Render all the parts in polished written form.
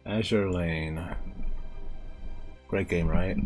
Azure Lane. Great game, right?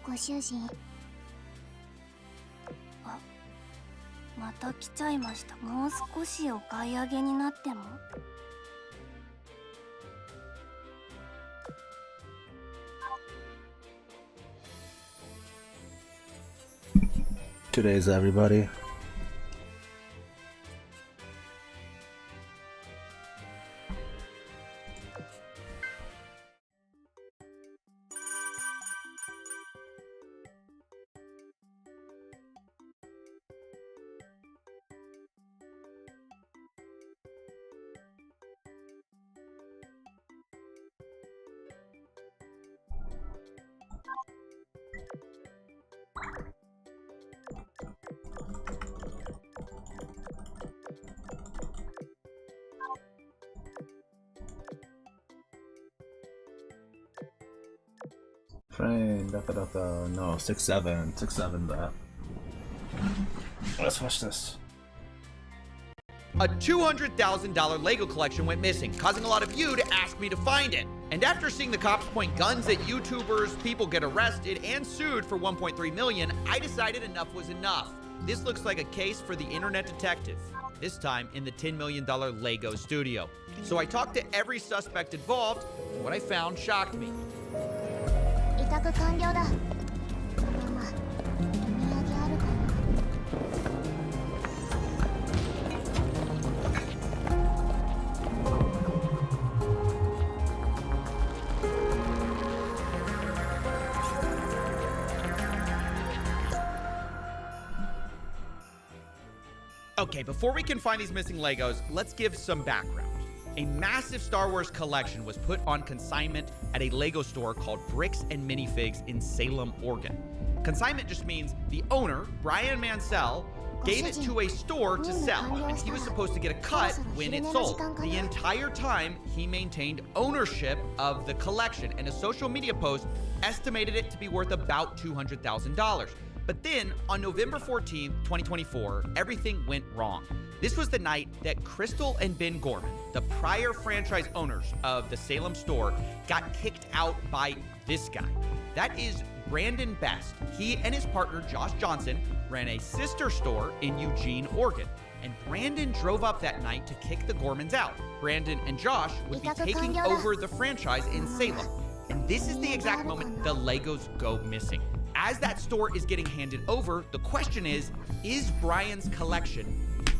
ご主人。あ、また来ちゃいました。もう少しお買い上げになっても。Today's everybody. Train, no, 6-7, 6-7 that. Let's watch this. A $200,000 Lego collection went missing, causing a lot of you to ask me to find it. And after seeing the cops point guns at YouTubers, people get arrested and sued for $1.3 million, I decided enough was enough. This looks like a case for the internet detective, this time in the $10 million Lego studio. So I talked to every suspect involved, and what I found shocked me. 委託完了だ。ママ、お土産あるかな。Okay, before we can find these missing Legos, let's give some background. A massive Star Wars collection was put on consignment at a Lego store called Bricks and Minifigs in Salem, Oregon. Consignment just means the owner, Brian Mansell, gave it to a store to sell, and he was supposed to get a cut when it sold. The entire time, he maintained ownership of the collection, and a social media post estimated it to be worth about $200,000. But then, on November 14th, 2024, everything went wrong. This was the night that Crystal and Ben Gorman, the prior franchise owners of the Salem store, got kicked out by this guy. That is Brandon Best. He and his partner, Josh Johnson, ran a sister store in Eugene, Oregon. And Brandon drove up that night to kick the Gormans out. Brandon and Josh would be taking over the franchise in Salem. And this is the exact moment the Legos go missing. As that store is getting handed over, the question is Brian's collection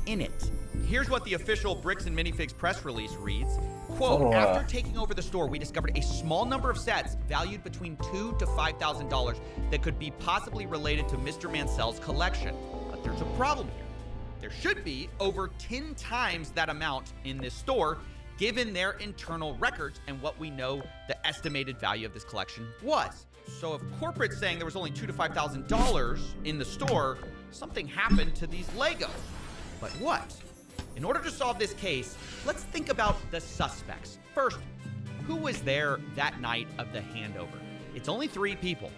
in it? Here's what the official Bricks and Minifigs press release reads. Quote, after taking over the store, we discovered a small number of sets valued between $2,000 to $5,000 that could be possibly related to Mr. Mansell's collection. But there's a problem here. There should be over 10 times that amount in this store, given their internal records and what we know the estimated value of this collection was. So if corporate's saying there was only $2,000 to $5,000 in the store, something happened to these Legos. But what? In order to solve this case, let's think about the suspects. First, who was there that night of the handover? It's only 3 people.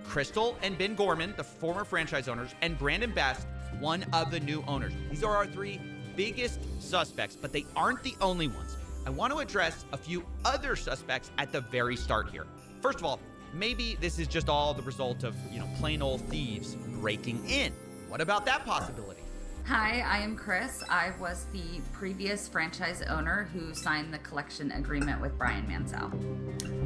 Crystal and Ben Gorman, the former franchise owners, and Brandon Best, one of the new owners. These are our 3 biggest suspects, but they aren't the only ones. I want to address a few other suspects at the very start here. First of all, maybe this is just all the result of, plain old thieves breaking in. What about that possibility? Hi, I am Chris. I was the previous franchise owner who signed the collection agreement with Brian Mansell.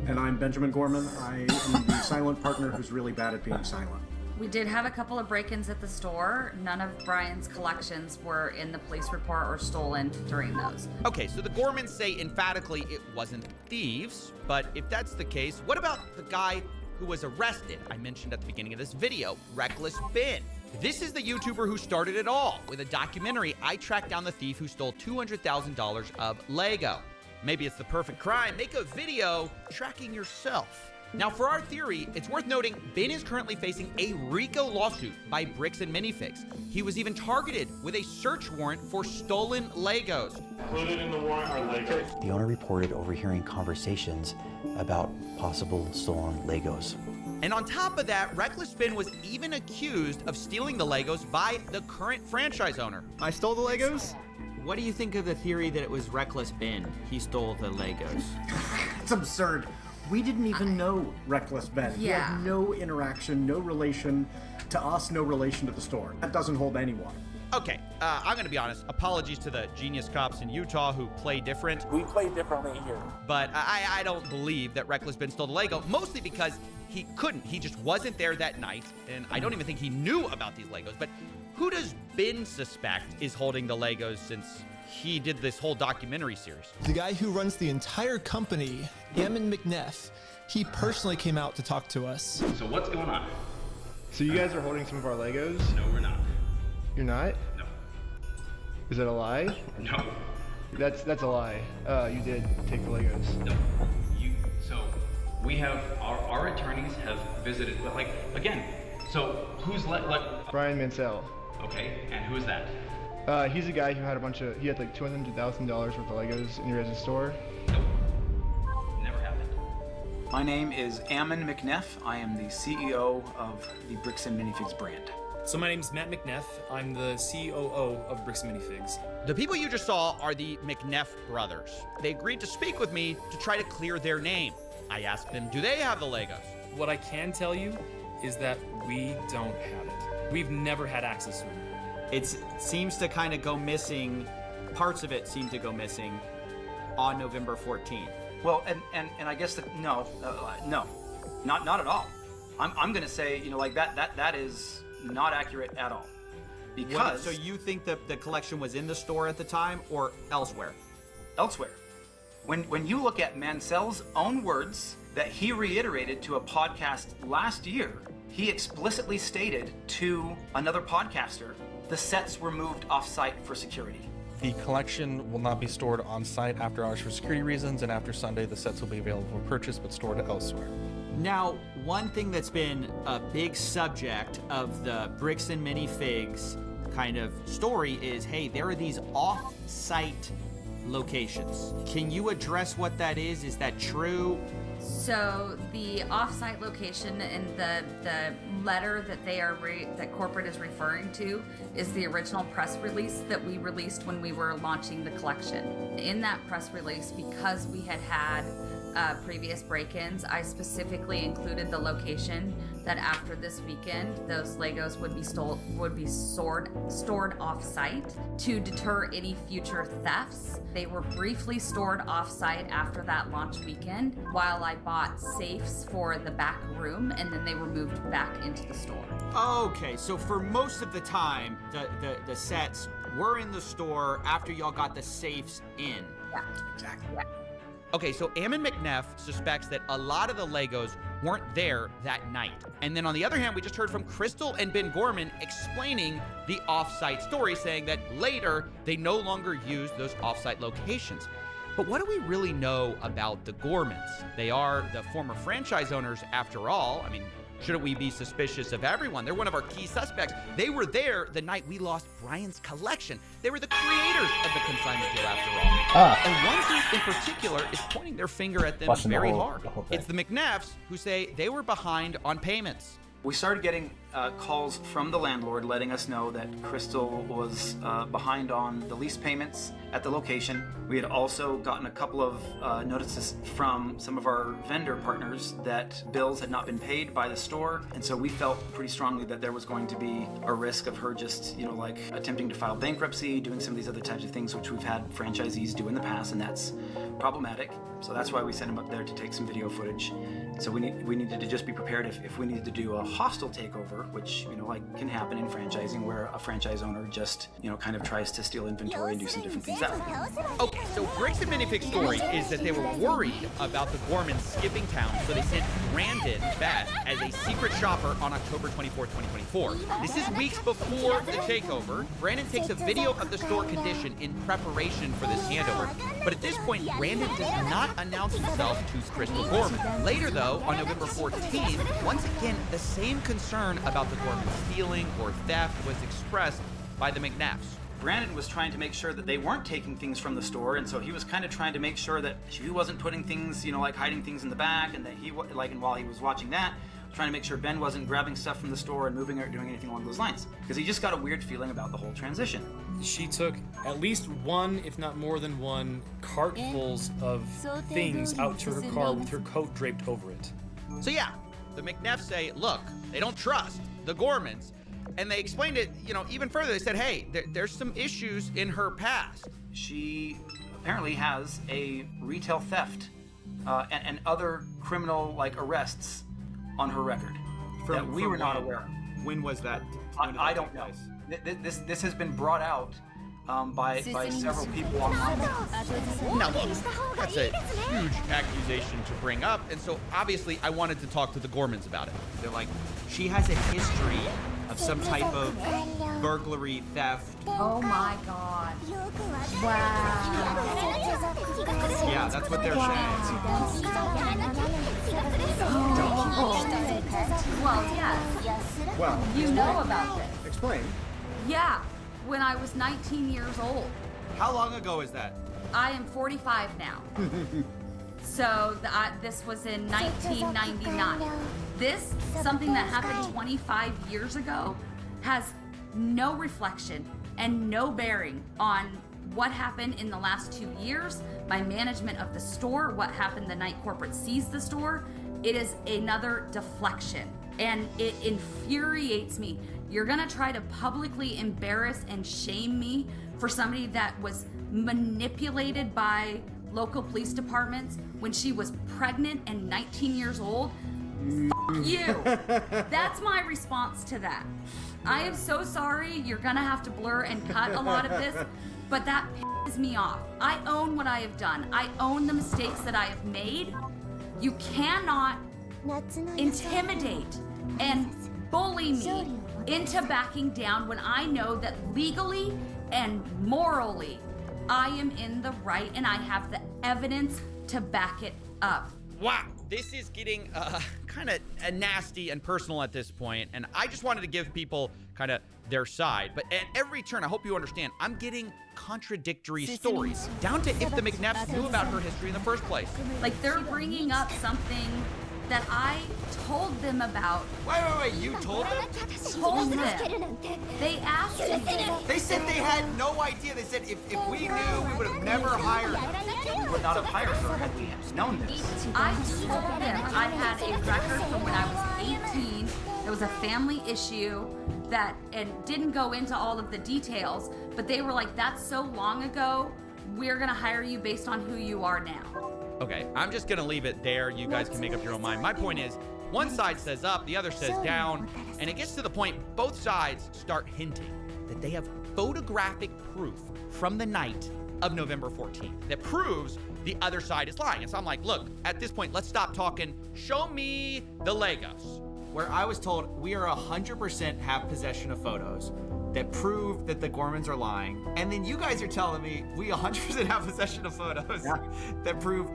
And I'm Benjamin Gorman. I am the silent partner who's really bad at being silent. We did have a couple of break-ins at the store. None of Brian's collections were in the police report or stolen during those. Okay, so the Gormans say emphatically it wasn't thieves, but if that's the case, what about the guy who was arrested? I mentioned at the beginning of this video, Reckless Ben. This is the YouTuber who started it all. With a documentary, I tracked down the thief who stole $200,000 of Lego. Maybe it's the perfect crime. Make a video tracking yourself. Now, for our theory, it's worth noting Ben is currently facing a RICO lawsuit by Bricks and Minifigs. He was even targeted with a search warrant for stolen Legos. Included in the warrant are Legos. The owner reported overhearing conversations about possible stolen Legos. And on top of that, Reckless Ben was even accused of stealing the Legos by the current franchise owner. I stole the Legos? What do you think of the theory that it was Reckless Ben? He stole the Legos. It's absurd. We didn't even know Reckless Ben. He Yeah. had no interaction, no relation to us, no relation to the store. That doesn't hold any water. Okay, I'm gonna be honest. Apologies to the genius cops in Utah who play different. We play differently here. But I don't believe that Reckless Ben stole the Lego, mostly because he couldn't. He just wasn't there that night, and I don't even think he knew about these Legos. But who does Ben suspect is holding the Legos since he did this whole documentary series? The guy who runs the entire company, Ammon McNeff, he personally came out to talk to us. So what's going on? So you guys are holding some of our Legos? No, we're not. You're not? No. Is that a lie? No. That's a lie. You did take the Legos. No. So we have, our attorneys have visited, like, again, so who's like... Brian Mansell. Okay, and who's that? He's a guy who had he had like $200,000 worth of Legos in your guys' store. Nope. Never happened. My name is Ammon McNeff. I am the CEO of the Bricks and Minifigs brand. So my name's Matt McNeff. I'm the COO of Bricks and Minifigs. The people you just saw are the McNeff brothers. They agreed to speak with me to try to clear their name. I asked them, do they have the Legos? What I can tell you is that we don't have it. We've never had access to it. It seems to kind of go missing. Parts of it seem to go missing on November 14th. Well, and I guess no, not at all. I'm gonna say, you know, like that is not accurate at all. Because so you think that the collection was in the store at the time or elsewhere? Elsewhere. When you look at Mansell's own words that he reiterated to a podcast last year, he explicitly stated to another podcaster, the sets were moved off-site for security. The collection will not be stored on site after hours for security reasons, and after Sunday, the sets will be available for purchase but stored elsewhere. Now, one thing that's been a big subject of the Bricks and Minifigs kind of story is, hey, there are these off-site locations. Can you address what that is? Is that true? So the off-site location in the letter that that corporate is referring to is the original press release that we released when we were launching the collection. In that press release, because we had previous break-ins, I specifically included the location that after this weekend, those Legos would be stored off-site to deter any future thefts. They were briefly stored off-site after that launch weekend, while I bought safes for the back room, and then they were moved back into the store. Okay, so for most of the time, the sets were in the store after y'all got the safes in. Yeah, exactly. Yeah. Okay, so Ammon McNeff suspects that a lot of the Legos weren't there that night. And then on the other hand, we just heard from Crystal and Ben Gorman explaining the off-site story, saying that later they no longer use those off-site locations. But what do we really know about the Gormans? They are the former franchise owners after all. I mean, shouldn't we be suspicious of everyone? They're one of our key suspects. They were there the night we lost Brian's collection. They were the creators of the consignment deal after all. And one group in particular is pointing their finger at them very hard. It's the McNeffs who say they were behind on payments. We started getting calls from the landlord letting us know that Crystal was behind on the lease payments at the location. We had also gotten a couple of notices from some of our vendor partners that bills had not been paid by the store, and so we felt pretty strongly that there was going to be a risk of her just, you know, like attempting to file bankruptcy, doing some of these other types of things which we've had franchisees do in the past, and that's problematic. So that's why we sent him up there to take some video footage. So we needed to just be prepared if we needed to do a hostile takeover, which, you know, like can happen in franchising, where a franchise owner just, you know, kind of tries to steal inventory and do some different things that way. Okay, so Bricks and Minifig's story is that they were worried about the Gormans skipping town, so they sent Brandon Beth as a secret shopper on October 24, 2024. This is weeks before the takeover. Brandon takes a video of the store condition in preparation for this handover, but at this point, Brandon does not announce himself to Crystal Gorman. Later, though, on November 14th, once again, the same concern about the Gorman stealing or theft was expressed by the McNeffs. Brandon was trying to make sure that they weren't taking things from the store, and so he was kind of trying to make sure that he wasn't putting things, you know, like hiding things in the back, and that he, like, and while he was watching that, trying to make sure Ben wasn't grabbing stuff from the store and moving it or doing anything along those lines, because he just got a weird feeling about the whole transition. She took at least one, if not more than one, cartfuls of things out to her car with her coat draped over it. So yeah, the McNeffs say, look, they don't trust the Gormans. And they explained it, you know, even further. They said, hey, there's some issues in her past. She apparently has a retail theft and other criminal, like, arrests on her record that we were not aware of. When was that? I don't know. This has been brought out by several people online. Now look, that's a huge accusation to bring up, and so obviously I wanted to talk to the Gormans about it. They're like, she has a history of some type of burglary, theft. Oh my god. Wow. Yeah, that's what they're saying. Well, yes. Well, you know about this. Explain. Yeah, when I was 19 years old. How long ago is that? I am 45 now. So this was in 1999. This, something that happened 25 years ago, has no reflection and no bearing on what happened in the last 2 years, my management of the store, what happened the night corporate seized the store. It is another deflection, and it infuriates me. You're gonna try to publicly embarrass and shame me for somebody that was manipulated by local police departments when she was pregnant and 19 years old? F you. That's my response to that. I am so sorry. You're gonna have to blur and cut a lot of this, but that pisses me off. I own what I have done. I own the mistakes that I have made. You cannot intimidate and bully me into backing down when I know that legally and morally I am in the right and I have the evidence to back it up. Wow, this is getting kind of nasty and personal at this point, and I just wanted to give people kind of their side. But at every turn, I hope you understand, I'm getting contradictory stories, down to if the McNeffs knew about her history in the first place. Like, they're bringing up something that I told them about. Wait, you told them? Told them. They asked me. They said they had no idea. They said if we knew, we would have never hired her. We would not have hired her had we known this. I told them I had a record from when I was 18. There was a family issue that, and didn't go into all of the details, but they were like, that's so long ago, we're gonna hire you based on who you are now. Okay, I'm just gonna leave it there. You guys can make up your own mind. My point is, one side says up, the other says down, and it gets to the point both sides start hinting that they have photographic proof from the night of November 14th that proves the other side is lying. And so I'm like, look, at this point, let's stop talking. Show me the Legos. Where I was told we are 100% have possession of photos that prove that the Gormans are lying. And then you guys are telling me we 100% have possession of photos that prove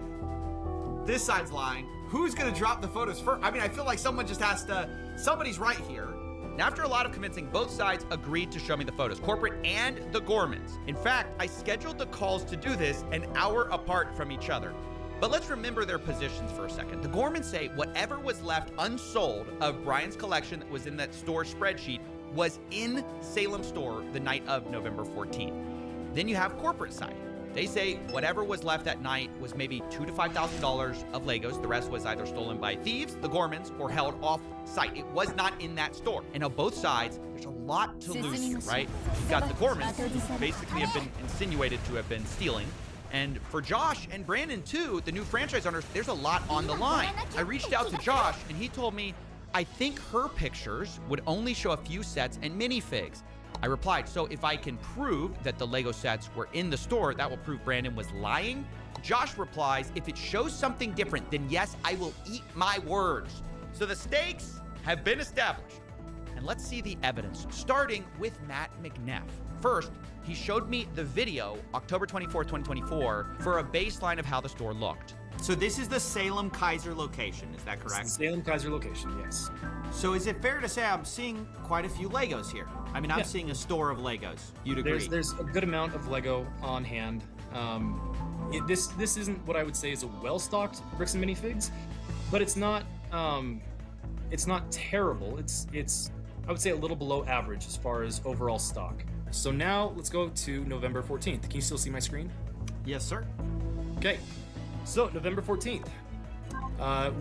this side's lying. Who's gonna drop the photos first? I mean, I feel like someone just has to, somebody's right here. And after a lot of convincing, both sides agreed to show me the photos, corporate and the Gormans. In fact, I scheduled the calls to do this an hour apart from each other. But let's remember their positions for a second. The Gormans say whatever was left unsold of Brian's collection that was in that store spreadsheet was in Salem store the night of November 14th. Then you have corporate side. They say whatever was left that night was maybe $2,000 to $5,000 of Legos. The rest was either stolen by thieves, the Gormans, or held off site. It was not in that store. And on both sides, there's a lot to lose here, right? You've got the Gormans, who basically have been insinuated to have been stealing. And for Josh and Brandon too, the new franchise owners, there's a lot on the line. I reached out to Josh and he told me, I think her pictures would only show a few sets and minifigs. I replied, so if I can prove that the Lego sets were in the store, that will prove Brandon was lying? Josh replies, if it shows something different, then yes, I will eat my words. So the stakes have been established. And let's see the evidence, starting with Matt McNeff. First, he showed me the video, October 24, 2024, for a baseline of how the store looked. So this is the Salem Kaiser location, is that correct? It's the Salem Kaiser location, yes. So is it fair to say I'm seeing quite a few Legos here? I mean, I'm seeing a store of Legos. You'd agree? There's a good amount of Lego on hand. This isn't what I would say is a well-stocked bricks and minifigs, but it's not terrible. It's I would say a little below average as far as overall stock. So now let's go to November 14th. Can you still see my screen? Yes, sir. Okay. So November 14th,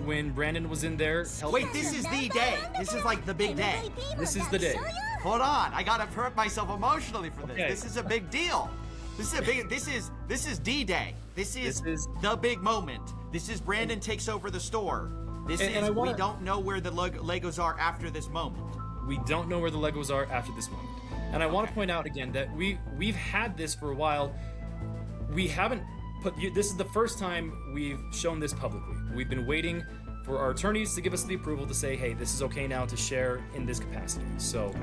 when Brandon was in there. Wait, this is the day. This is like the big day. This is the day. Hold on, I gotta prep myself emotionally for this. Okay. This is a big deal. This is D-Day. This is the big moment. This is Brandon takes over the store. We don't know where the Legos are after this moment. We don't know where the Legos are after this moment. And I want to point out again that we've had this for a while. We haven't this is the first time we've shown this publicly. We've been waiting for our attorneys to give us the approval to say, hey, this is okay now to share in this capacity. So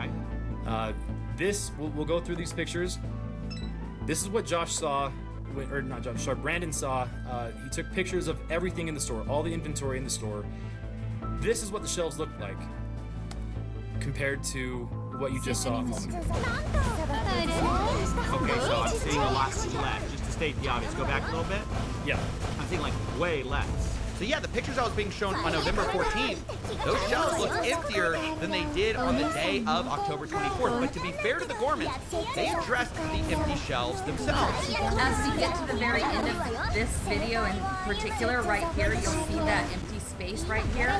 we'll go through these pictures. This is what Josh saw, or not Josh, sorry, Brandon saw. He took pictures of everything in the store, all the inventory in the store. This is what the shelves look like compared to what you just saw a moment ago. Okay, so I'm seeing a lot less. Just to state the obvious, go back a little bit. Yeah. I'm seeing like way less. So yeah, the pictures I was being shown on November 14th, those shelves looked emptier than they did on the day of October 24th. But to be fair to the Gormans, they addressed the empty shelves themselves. As we get to the very end of this video in particular, right here, you'll see that empty space right here.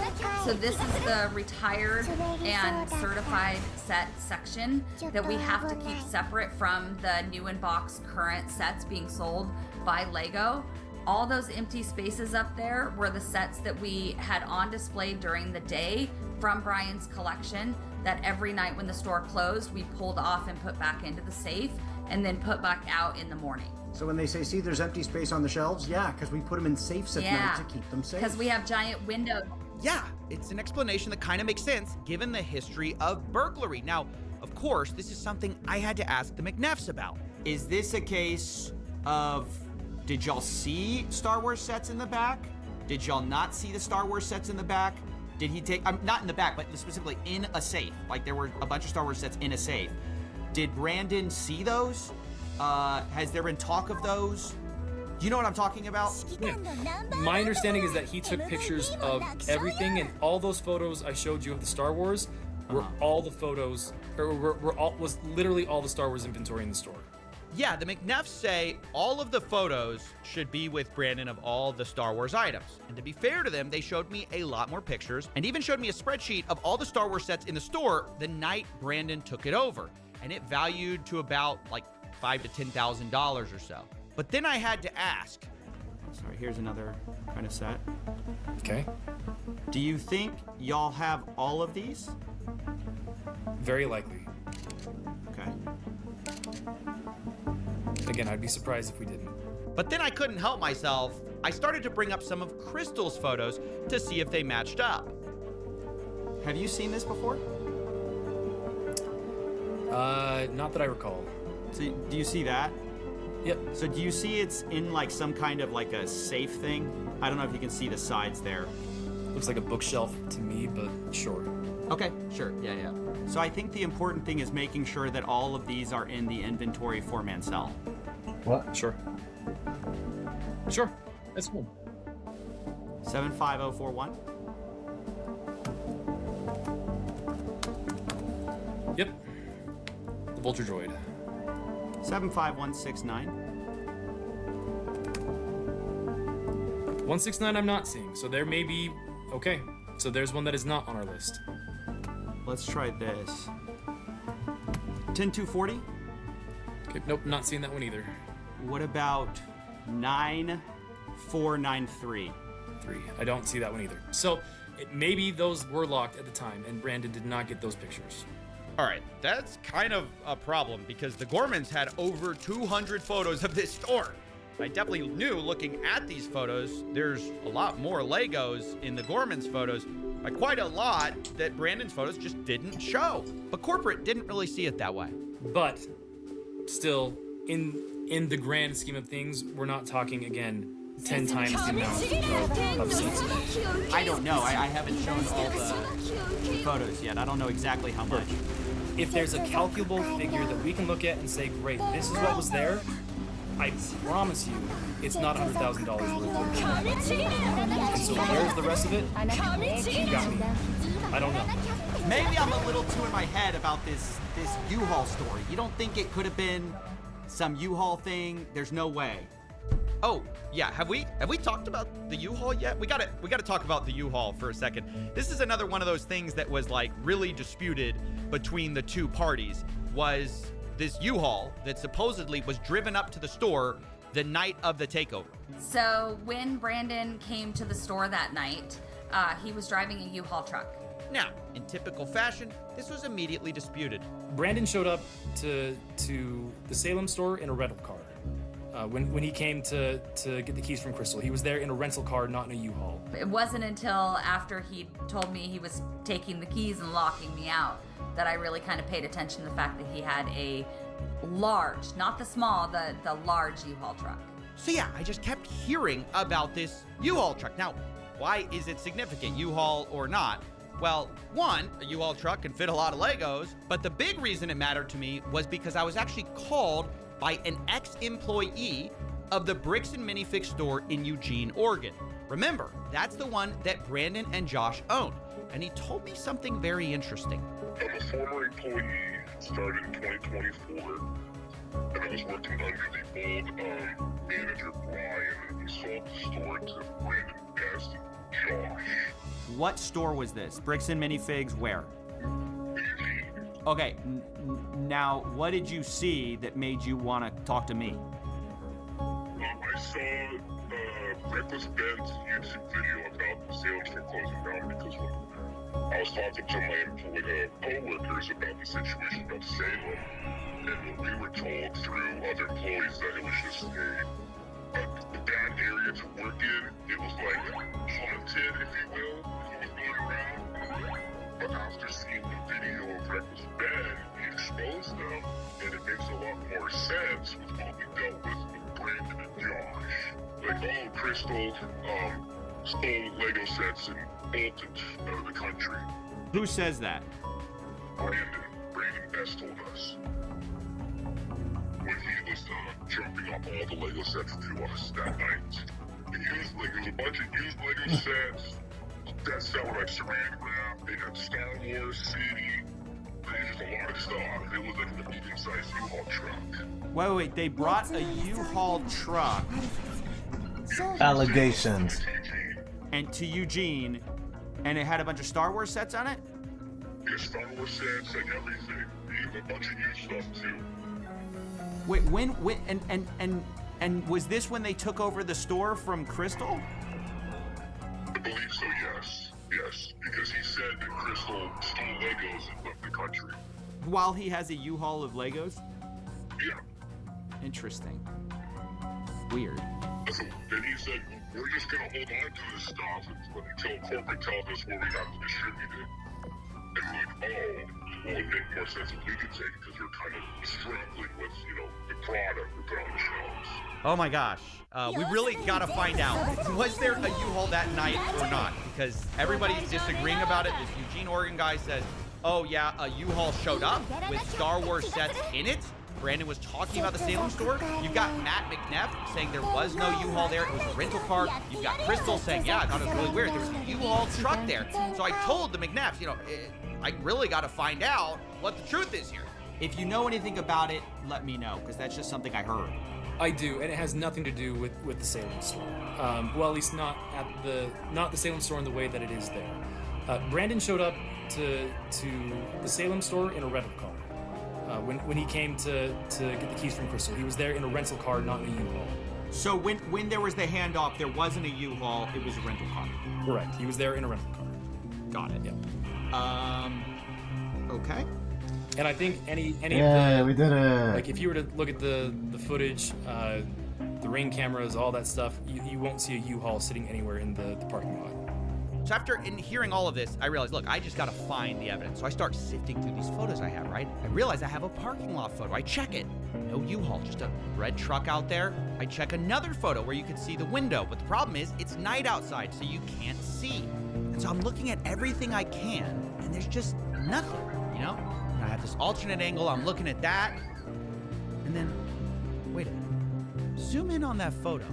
So this is the retired and certified set section that we have to keep separate from the new in box current sets being sold by Lego. All those empty spaces up there were the sets that we had on display during the day from Brian's collection that every night when the store closed, we pulled off and put back into the safe and then put back out in the morning. So when they say, see, there's empty space on the shelves, yeah, because we put them in safes at night to keep them safe. Because we have giant windows. Yeah, it's an explanation that kind of makes sense given the history of burglary. Now, of course, this is something I had to ask the McNeffs about. Is this a case of, did y'all see Star Wars sets in the back? Did y'all not see the Star Wars sets in the back? Did he take, not in the back, but specifically in a safe? Like there were a bunch of Star Wars sets in a safe. Did Brandon see those? Has there been talk of those? Do you know what I'm talking about? Yeah. My understanding is that he took pictures of everything, and all those photos I showed you of the Star Wars were all the photos, or was literally all the Star Wars inventory in the store. Yeah, the McNeffs say all of the photos should be with Brandon of all the Star Wars items. And to be fair to them, they showed me a lot more pictures and even showed me a spreadsheet of all the Star Wars sets in the store the night Brandon took it over. And it valued to about like $5,000 to $10,000 or so. But then I had to ask. Sorry, here's another kind of set. Okay. Do you think y'all have all of these? Very likely. Okay. Again, I'd be surprised if we didn't. But then I couldn't help myself. I started to bring up some of Crystal's photos to see if they matched up. Have you seen this before? Not that I recall. So do you see that? Yep. So do you see it's in like some kind of like a safe thing? I don't know if you can see the sides there. Looks like a bookshelf to me, but sure. Okay, sure, yeah. So I think the important thing is making sure that all of these are in the inventory for Mansell. What? Sure. Sure, that's cool. 75041. Yep. The Vulture Droid. 75169. 169 I'm not seeing, so there may be... Okay, so there's one that is not on our list. Let's try this. 10240. Okay, nope, not seeing that one either. What about 9493? 3. I don't see that one either. So maybe those were locked at the time, and Brandon did not get those pictures. All right, that's kind of a problem because the Gormans had over 200 photos of this store. I definitely knew looking at these photos, there's a lot more Legos in the Gormans photos, by quite a lot that Brandon's photos just didn't show. But corporate didn't really see it that way. But still, in the grand scheme of things, we're not talking, again, 10 times the amount of sets. I don't know. I haven't shown all the photos yet. I don't know exactly how much. If there's a calculable figure that we can look at and say, great, this is what was there, I promise you, it's not $100,000 worth of it. And so where's the rest of it? You got me. I don't know. Maybe I'm a little too in my head about this U-Haul story. You don't think it could have been some U-Haul thing? There's no way. Oh, yeah, have we talked about the U-Haul yet? We gotta talk about the U-Haul for a second. This is another one of those things that was like really disputed between the two parties, was this U-Haul that supposedly was driven up to the store the night of the takeover. So when Brandon came to the store that night, he was driving a U-Haul truck. Now, in typical fashion, this was immediately disputed. Brandon showed up to the Salem store in a rental car. When he came to get the keys from Crystal, he was there in a rental car, not in a U-Haul. It wasn't until after he told me he was taking the keys and locking me out that I really kind of paid attention to the fact that he had a large, not the small, the large U-Haul truck. So yeah, I just kept hearing about this U-Haul truck. Now, why is it significant, U-Haul or not? Well, one, a U-Haul truck can fit a lot of Legos, but the big reason it mattered to me was because I was actually called by an ex-employee of the Bricks and Minifig store in Eugene, Oregon. Remember, that's the one that Brandon and Josh own. And he told me something very interesting. I'm a former employee, started in 2024, and I was working under the old manager, Brian, and he sold the store to Brandon, Best, and Josh. What store was this? Bricks and Minifigs where? Okay, now what did you see that made you want to talk to me? I saw Reckless Ben's YouTube video about the Salem store closing down because when I was talking to my co-workers about the situation about Salem, and we were told through other employees that it was just a bad area to work in. It was like haunted, if you will, if it was going around. But after seeing the video of Reckless Ben, he exposed them, and it makes a lot more sense with what we dealt with Brandon and Josh. Like, oh, Crystal stole Lego sets and bolted out of the country. Who says that? Brandon Best told us. When he was jumping up all the Lego sets to us that night. There was a bunch of used Lego sets. That set were like saran wrap. They had Star Wars City. There's just a lot of stuff. It was like a medium-sized U-Haul truck. Wait, they brought a U-Haul truck. Allegations. And to Eugene, and it had a bunch of Star Wars sets on it? Yeah, Star Wars sets and everything. Even a bunch of new stuff too. Wait, and was this when they took over the store from Crystal? I believe so, yes. Yes, because he said that Crystal stole Legos and left the country. While he has a U-Haul of Legos? Yeah. Interesting. Weird. So then he said, we're just going to hold on to this stuff until corporate tells us where we have to distribute it. And we're like, oh, well, it makes more sense if we could take it because we're kind of struggling with, the product we put on the shelves. Oh my gosh. We really gotta find out. Was there a U-Haul that night or not? Because everybody's disagreeing about it. This Eugene, Oregon guy says, oh yeah, a U-Haul showed up with Star Wars sets in it. Brandon was talking about the Salem store. You've got Matt McNeff saying there was no U-Haul there. It was a rental car. You've got Crystal saying, yeah, I thought it was really weird. There was a U-Haul truck there. So I told the McNeffs, I really got to find out what the truth is here. If you know anything about it, let me know, because that's just something I heard. I do, and it has nothing to do with the Salem store. Well, at least not the Salem store in the way that it is there. Brandon showed up to the Salem store in a rental car. When he came to get the keys from Crystal, he was there in a rental car, not in a U-Haul. So when there was the handoff, there wasn't a U-Haul, it was a rental car. Correct. He was there in a rental car. Got it. Yeah. Okay. And I think any of the... Yeah, we did it. Like, if you were to look at the footage, the ring cameras, all that stuff, you won't see a U-Haul sitting anywhere in the parking lot. So after hearing all of this, I realized, look, I just got to find the evidence. So I start sifting through these photos I have, right? I realize I have a parking lot photo. I check it. No U-Haul, just a red truck out there. I check another photo where you can see the window. But the problem is it's night outside, so you can't see. And so I'm looking at everything I can, and there's just nothing, And I have this alternate angle. I'm looking at that. And then, wait a minute. Zoom in on that photo.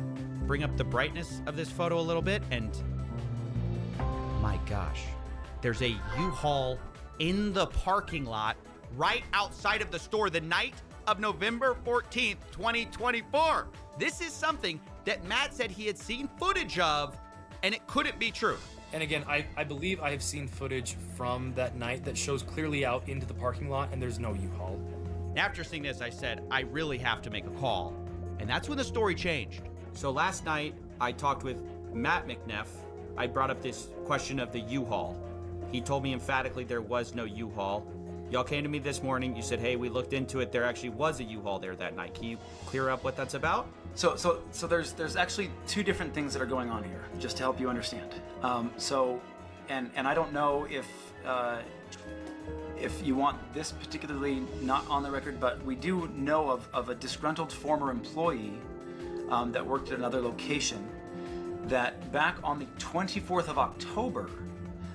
Bring up the brightness of this photo a little bit, and my gosh, there's a U-Haul in the parking lot right outside of the store the night of November 14th, 2024. This is something that Matt said he had seen footage of, and it couldn't be true. And again, I believe I have seen footage from that night that shows clearly out into the parking lot, and there's no U-Haul. After seeing this, I said, I really have to make a call. And that's when the story changed. So last night, I talked with Matt McNeff. I brought up this question of the U-Haul. He told me emphatically there was no U-Haul. Y'all came to me this morning. You said, hey, we looked into it. There actually was a U-Haul there that night. Can you clear up what that's about? So there's actually two different things that are going on here, just to help you understand. And I don't know if you want this particularly not on the record, but we do know of a disgruntled former employee that worked at another location that back on the 24th of October,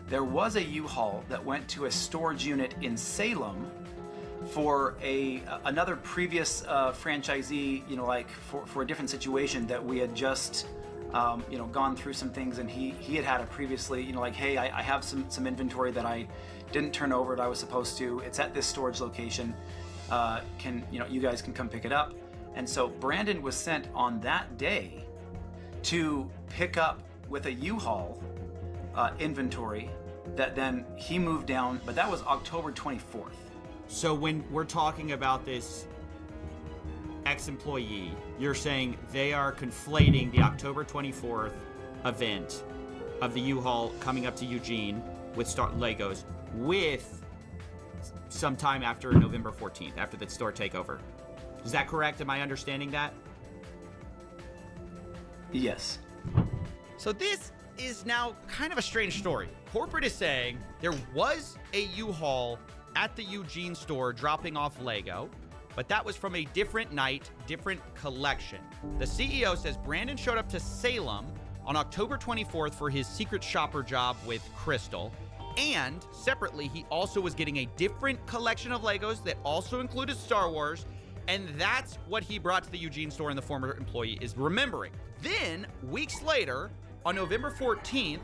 there was a U-Haul that went to a storage unit in Salem for another previous franchisee, you know, like for a different situation that we had just you know, gone through some things, and he had it previously, you know, like, hey, I have some inventory that I didn't turn over that I was supposed to. It's at this storage location. You guys can come pick it up. And so Brandon was sent on that day to pick up with a U-Haul inventory that then he moved down, but that was October 24th. So when we're talking about this ex-employee, you're saying they are conflating the October 24th event of the U-Haul coming up to Eugene with Legos with some time after November 14th, after the store takeover. Is that correct? Am I understanding that? Yes. So this is now kind of a strange story. Corporate is saying there was a U-Haul at the Eugene store dropping off Lego, but that was from a different night, different collection. The CEO says Brandon showed up to Salem on October 24th for his secret shopper job with Crystal, and separately, he also was getting a different collection of Legos that also included Star Wars, and that's what he brought to the Eugene store, and the former employee is remembering. Then, weeks later, on November 14th,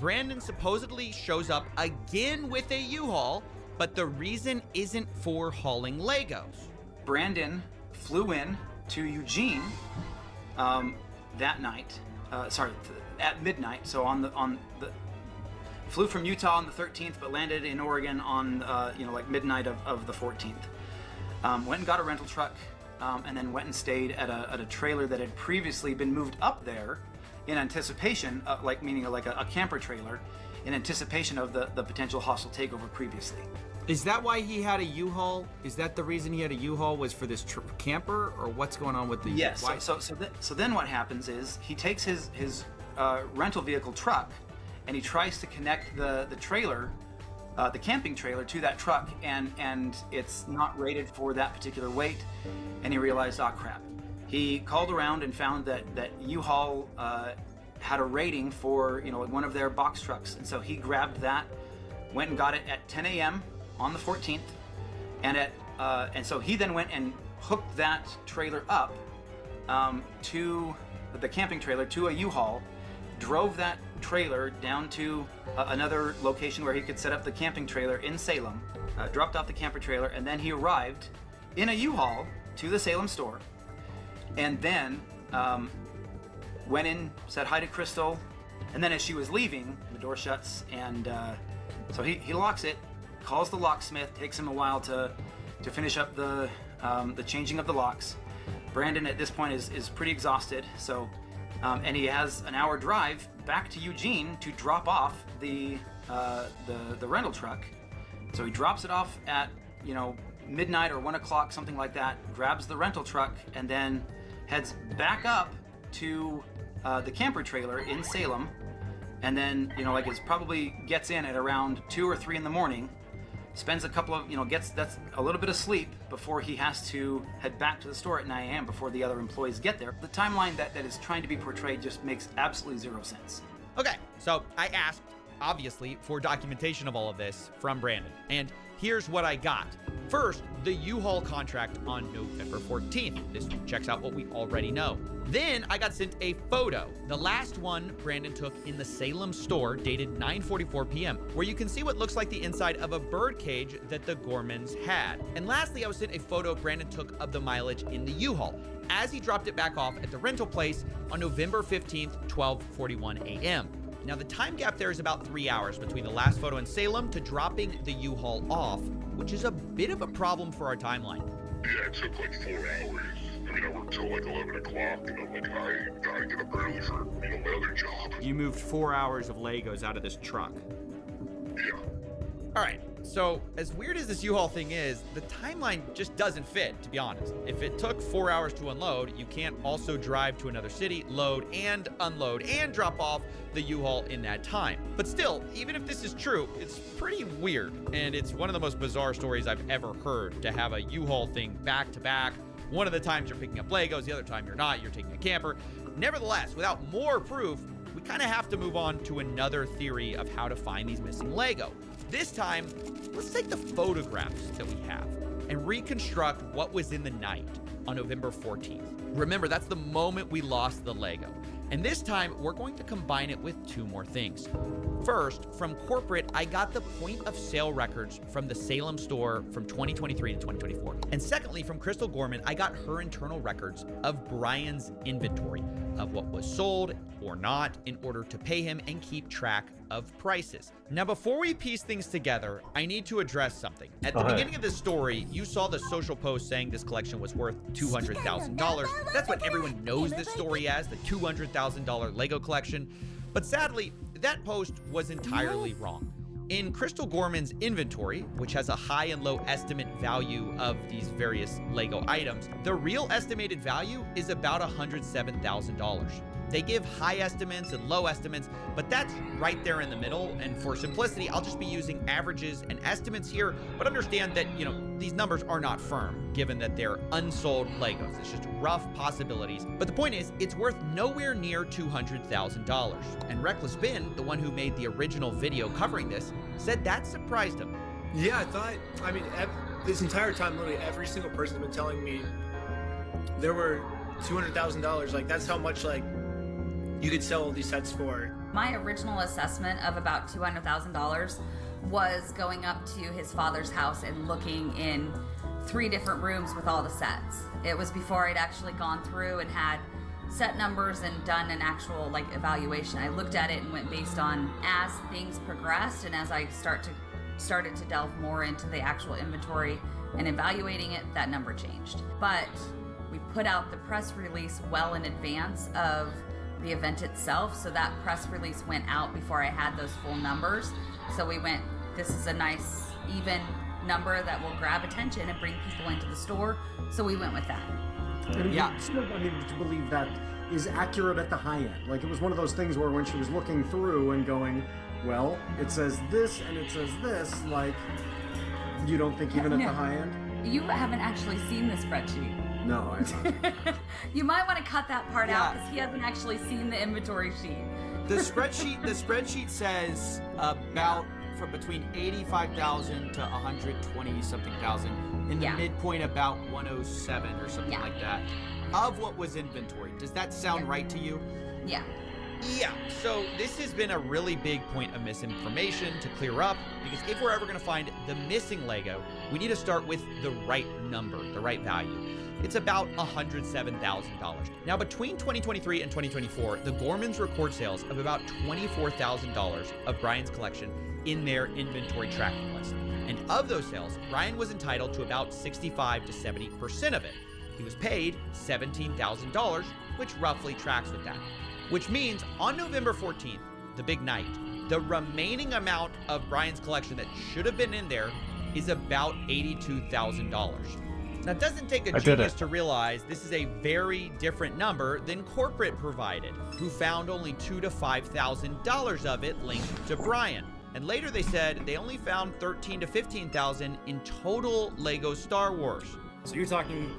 Brandon supposedly shows up again with a U-Haul, but the reason isn't for hauling Legos. Brandon flew in to Eugene that night. At midnight. So flew from Utah on the 13th, but landed in Oregon on like midnight of the 14th. Went and got a rental truck, and then went and stayed at a trailer that had previously been moved up there in anticipation, meaning like a camper trailer, in anticipation of the potential hostile takeover previously. Is that why he had a U-Haul? Is that the reason he had a U-Haul, was for this camper, or what's going on with the? Yes. So then what happens is he takes his rental vehicle truck, and he tries to connect the trailer, the camping trailer, to that truck, and it's not rated for that particular weight, and he realized, oh crap. He called around and found that U-Haul had a rating for one of their box trucks, and so he grabbed that, went and got it at 10 a.m. on the 14th, and so he then went and hooked that trailer up to the camping trailer to a U-Haul, drove that trailer down to another location where he could set up the camping trailer in Salem, dropped off the camper trailer, and then he arrived in a U-Haul to the Salem store, and then went in, said hi to Crystal, and then as she was leaving, the door shuts, and so he locks it, calls the locksmith, takes him a while to finish up the changing of the locks. Brandon at this point is pretty exhausted, so and he has an hour drive back to Eugene to drop off the rental truck. So he drops it off at midnight or 1 o'clock, something like that, grabs the rental truck, and then heads back up to the camper trailer in Salem, and then probably gets in at around 2 or 3 in the morning, spends a couple of that's a little bit of sleep before he has to head back to the store at 9 a.m. before the other employees get there. The timeline that is trying to be portrayed just makes absolutely zero sense. Okay, so I asked, obviously, for documentation of all of this from Brandon, and here's what I got. First, the U-Haul contract on November 14th. This checks out what we already know. Then I got sent a photo, the last one Brandon took in the Salem store, dated 9:44 p.m., where you can see what looks like the inside of a bird cage that the Gormans had. And lastly, I was sent a photo Brandon took of the mileage in the U-Haul as he dropped it back off at the rental place on November 15th, 12:41 a.m. Now, the time gap there is about 3 hours between the last photo in Salem to dropping the U-Haul off, which is a bit of a problem for our timeline. Yeah, it took like 4 hours. I mean, I worked till like 11 o'clock, and I'm like, I gotta get up early for, my other job. You moved 4 hours of Legos out of this truck. Yeah. All right, so as weird as this U-Haul thing is, the timeline just doesn't fit, to be honest. If it took 4 hours to unload, you can't also drive to another city, load and unload and drop off the U-Haul in that time. But still, even if this is true, it's pretty weird, and it's one of the most bizarre stories I've ever heard, to have a U-Haul thing back to back. One of the times you're picking up Legos, the other time you're not, you're taking a camper. Nevertheless, without more proof, we kind of have to move on to another theory of how to find these missing Lego. This time, let's take the photographs that we have. and reconstruct what was in the night on November 14th. Remember, that's the moment we lost the Lego. And this time, we're going to combine it with two more things. First, from corporate, I got the point of sale records from the Salem store from 2023 to 2024. And secondly, from Crystal Gorman, I got her internal records of Brian's inventory of what was sold or not in order to pay him and keep track of prices. Now, before we piece things together, I need to address something. At the beginning of this story, you saw the social post saying this collection was worth $200,000. That's what everyone knows this story as, the $200,000 Lego collection. But sadly, that post was entirely wrong. In Crystal Gorman's inventory, which has a high and low estimate value of these various Lego items, the real estimated value is about $107,000. They give high estimates and low estimates, but that's right there in the middle. And for simplicity, I'll just be using averages and estimates here, but understand that, these numbers are not firm, given that they're unsold Legos. It's just rough possibilities. But the point is, it's worth nowhere near $200,000. And Reckless Ben, the one who made the original video covering this, said that surprised him. Yeah, this entire time, literally every single person has been telling me there were $200,000. That's how much, you could sell all these sets for. My original assessment of about $200,000 was going up to his father's house and looking in 3 different rooms with all the sets. It was before I'd actually gone through and had set numbers and done an actual evaluation. I looked at it and went based on as things progressed and as I started to delve more into the actual inventory and evaluating it, that number changed. But we put out the press release well in advance of the event itself, so that press release went out before I had those full numbers. So we went, this is a nice even number that will grab attention and bring people into the store, so we went with that. And still, to believe that is accurate at the high end. It was one of those things where when she was looking through and going, well, it says this and it says this, you don't think even at the high end? You haven't actually seen the spreadsheet. No, I haven't. You might want to cut that part out because he hasn't actually seen the inventory sheet. The spreadsheet says about from between 85,000 to 120 something thousand. In the midpoint about 107 or something like that of what was inventory. Does that sound right to you? Yeah. Yeah, so this has been a really big point of misinformation to clear up, because if we're ever going to find the missing Lego, we need to start with the right number, the right value. It's about $107,000. Now, between 2023 and 2024, the Gormans record sales of about $24,000 of Brian's collection in their inventory tracking list. And of those sales, Brian was entitled to about 65 to 70% of it. He was paid $17,000, which roughly tracks with that. Which means on November 14th, the big night, the remaining amount of Brian's collection that should have been in there is about $82,000. Now, it doesn't take a genius to realize this is a very different number than corporate provided, who found only $2,000 to $5,000 of it linked to Brian. And later they said they only found $13,000 to $15,000 in total Lego Star Wars. So you're talking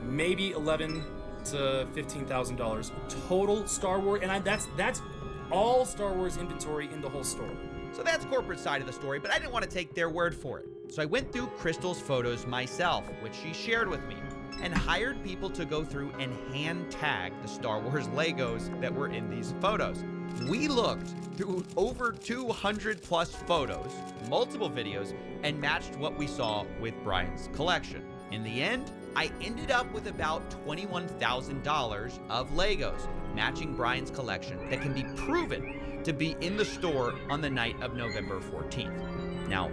maybe $11,000 to $15,000 total Star Wars, and that's all Star Wars inventory in the whole store. So that's corporate side of the story, but I didn't want to take their word for it. So I went through Crystal's photos myself, which she shared with me, and hired people to go through and hand tag the Star Wars Legos that were in these photos. We looked through over 200 plus photos, multiple videos, and matched what we saw with Brian's collection. In the end, I ended up with about $21,000 of Legos matching Brian's collection that can be proven to be in the store on the night of November 14th. Now,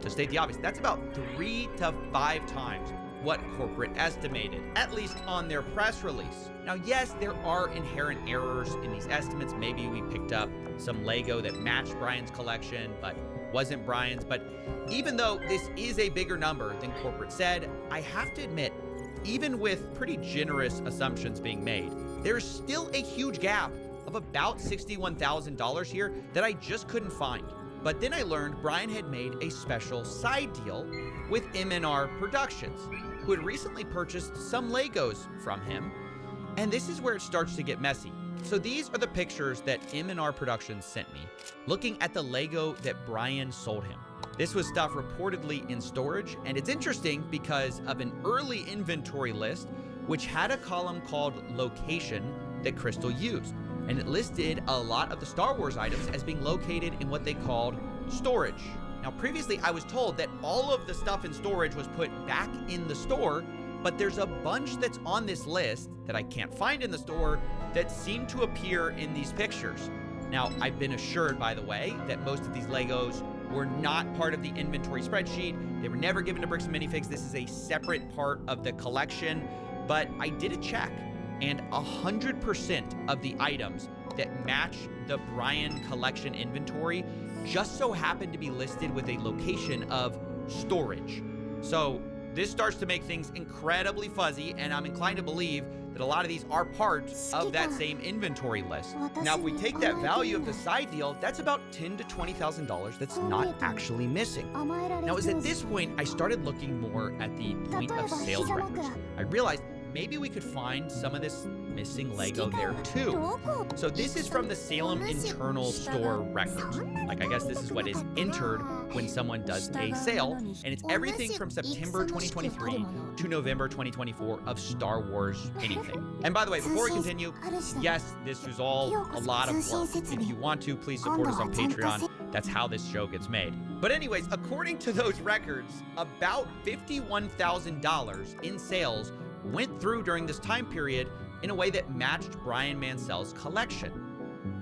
to state the obvious, that's about 3 to 5 times what corporate estimated, at least on their press release. Now, yes, there are inherent errors in these estimates. Maybe we picked up some Lego that matched Brian's collection, but wasn't Brian's. But even though this is a bigger number than corporate said, I have to admit, even with pretty generous assumptions being made, there's still a huge gap of about $61,000 here that I just couldn't find. But then I learned Brian had made a special side deal with M&R Productions, who had recently purchased some Legos from him. And this is where it starts to get messy. So these are the pictures that M&R Productions sent me, looking at the Lego that Brian sold him. This was stuff reportedly in storage, and it's interesting because of an early inventory list, which had a column called location that Crystal used. And it listed a lot of the Star Wars items as being located in what they called storage. Now, previously I was told that all of the stuff in storage was put back in the store, but there's a bunch that's on this list that I can't find in the store that seem to appear in these pictures. Now, I've been assured, by the way, that most of these Legos were not part of the inventory spreadsheet. They were never given to Bricks and Minifigs. This is a separate part of the collection, but I did a check, and 100% of the items that match the Brian collection inventory just so happen to be listed with a location of storage. So this starts to make things incredibly fuzzy, and I'm inclined to believe that a lot of these are part of that same inventory list. Now, if we take that value of the side deal, that's about $10,000 to $20,000 that's not actually missing. Now, it was at this point I started looking more at the point of sales records. I realized maybe we could find some of this missing Lego there too. So this is from the Salem internal store records. Like, I guess this is what is entered when someone does a sale, and it's everything from September 2023 to November 2024 of Star Wars anything. And by the way, before we continue, yes, this was all a lot of work. If you want to, please support us on Patreon. That's how this show gets made. But anyways, according to those records, about $51,000 in sales went through during this time period in a way that matched Brian Mansell's collection.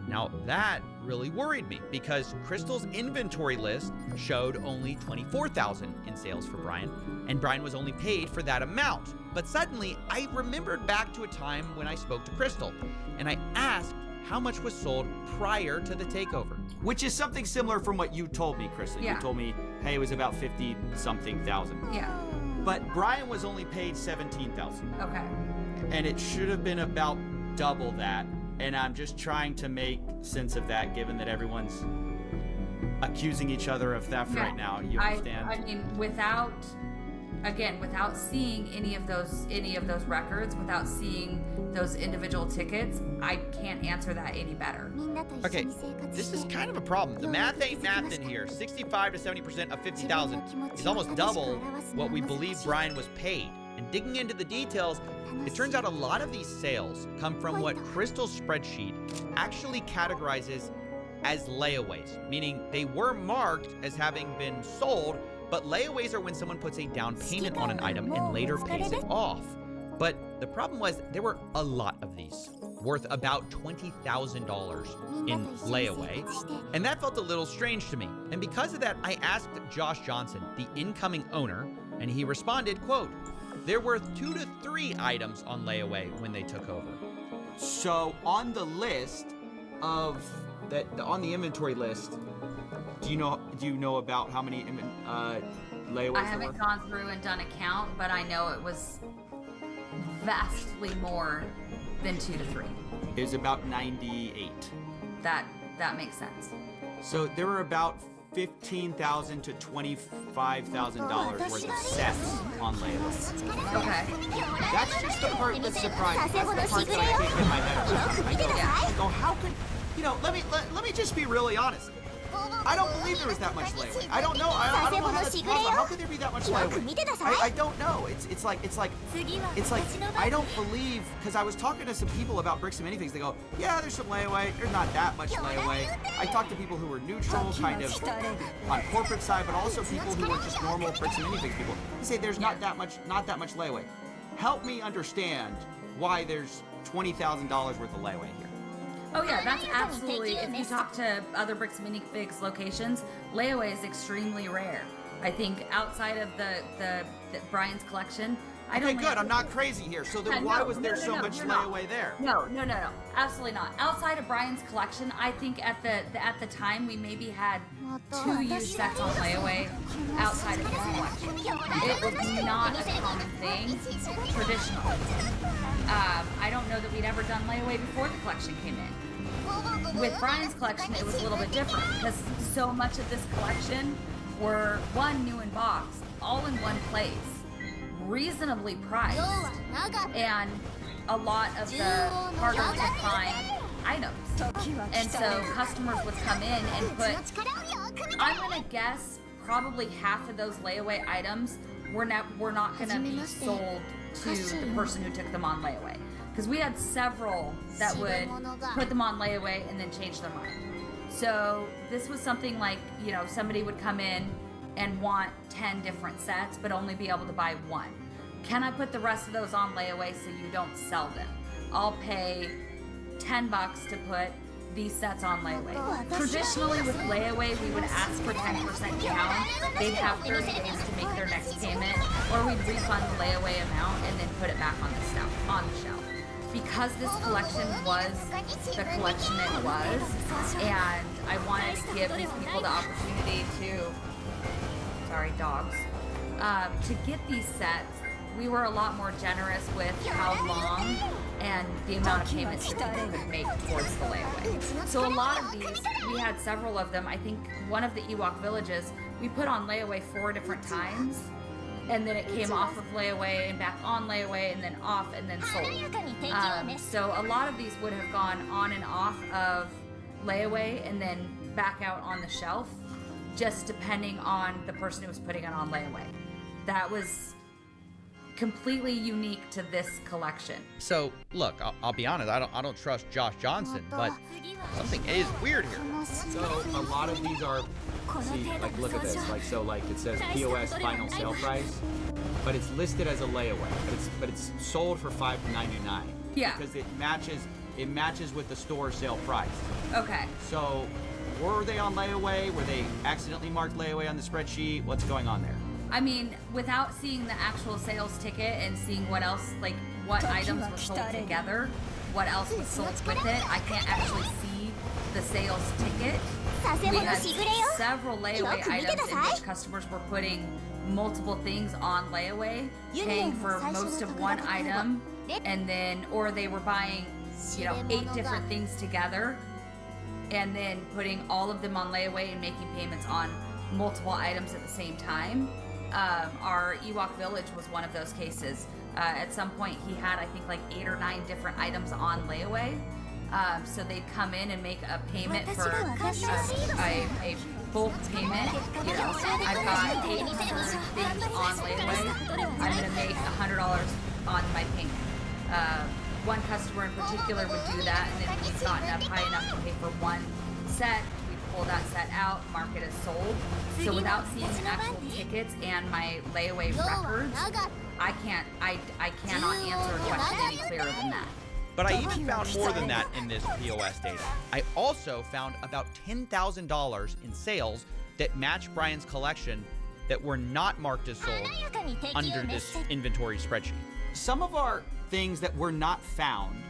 Now, that really worried me because Crystal's inventory list showed only $24,000 in sales for Brian, and Brian was only paid for that amount. But suddenly, I remembered back to a time when I spoke to Crystal, and I asked how much was sold prior to the takeover. Which is something similar from what you told me, Crystal. Yeah. You told me, hey, it was about 50-something thousand. Yeah. But Brian was only paid $17,000. Okay. And it should have been about double that. And I'm just trying to make sense of that, given that everyone's accusing each other of theft right now. You understand? I mean, without seeing any of those records, without seeing those individual tickets, I can't answer that any better. Okay, this is kind of a problem. The math ain't math in here. 65 to 70% of 50,000 is almost double what we believe Brian was paid. And digging into the details, it turns out a lot of these sales come from what Crystal's spreadsheet actually categorizes as layaways, meaning they were marked as having been sold, but layaways are when someone puts a down payment on an item and later pays it off. But the problem was there were a lot of these, worth about $20,000 in layaway, and that felt a little strange to me. And because of that, I asked Josh Johnson, the incoming owner, and he responded, quote, "There were 2 to 3 items on layaway when they took over." So on the list of that, on the inventory list, do you know about how many layaways I haven't gone through and done a count, but I know it was vastly more than 2 to 3. It was about 98. That makes sense. So there were about $15,000 to $25,000 worth of sets on layaway. Okay. That's just the part that's surprising. That's the part that I can't get my head around. I go, how could, let me just be really honest. I don't believe there was that much layaway. I don't know. I don't know how that's possible. How could there be that much layaway? I don't know. It's like I don't believe, because I was talking to some people about Bricks and Minifigs. They go, yeah, there's some layaway. There's not that much layaway. I talked to people who were neutral, kind of on corporate side, but also people who were just normal Bricks and Minifigs people. They say there's not that much layaway. Help me understand why there's $20,000 worth of layaway here. Oh yeah, that's absolutely, if you talk to other Bricks and Minifigs locations, layaway is extremely rare. I think outside of the Brian's collection, I don't. Okay, good. I'm not crazy here. So then why was there so much layaway there? No, absolutely not. Outside of Brian's collection, I think at the time we maybe had 2 used sets on layaway outside of his collection. It was not a common thing traditionally. I don't know that we'd ever done layaway before the collection came in. With Brian's collection, it was a little bit different because so much of this collection were new in box, all in one place, reasonably priced, and a lot of the harder to find items. And so customers would come in and put, I'm gonna guess, probably half of those layaway items were not going to be sold to the person who took them on layaway. Because we had several that would put them on layaway and then change their mind. So this was something like, you know, somebody would come in and want 10 different sets, but only be able to buy one. Can I put the rest of those on layaway so you don't sell them? I'll pay $10 to put these sets on layaway. Traditionally with layaway, we would ask for 10% down. They'd have 30 days to make their next payment, or we'd refund the layaway amount and then put it back on the shelf. Because this collection was the collection it was, and I wanted to give these people the opportunity to, to get these sets, we were a lot more generous with how long and the amount of payments that people could make towards the layaway. So a lot of these, we had several of them. I think one of the Ewok villages, we put on layaway 4 different times, and then it came off of layaway and back on layaway and then off and then sold. So a lot of these would have gone on and off of layaway and then back out on the shelf, just depending on the person who was putting it on layaway. That was completely unique to this collection. So look, I'll be honest, I don't trust Josh Johnson, but something is weird here. So a lot of these are, see, like look at this, like so like it says POS final sale price, but it's listed as a layaway, but it's sold for $5.99. Yeah. Because it matches with the store sale price. Okay. So were they on layaway? Were they accidentally marked layaway on the spreadsheet? What's going on there? I mean, without seeing the actual sales ticket and seeing what else, like what items were sold together, what else was sold with it, I can't actually see the sales ticket. We had several layaway items in which customers were putting multiple things on layaway, paying for most of one item, and then, or they were buying, 8 different things together, and then putting all of them on layaway and making payments on multiple items at the same time. Our Ewok village was one of those cases. At some point he had, I think, like 8 or 9 different items on layaway. So they'd come in and make a payment for a full payment. I've got 8 different things on layaway. I'm gonna make $100 on my payment. One customer in particular would do that, and then if he's gotten up high enough to pay for one set, pull that set out, mark it as sold. So without seeing actual tickets and my layaway records, I cannot answer a question any clearer than that. But I even found more than that in this POS data. I also found about $10,000 in sales that match Brian's collection that were not marked as sold under this inventory spreadsheet. Some of our things that were not found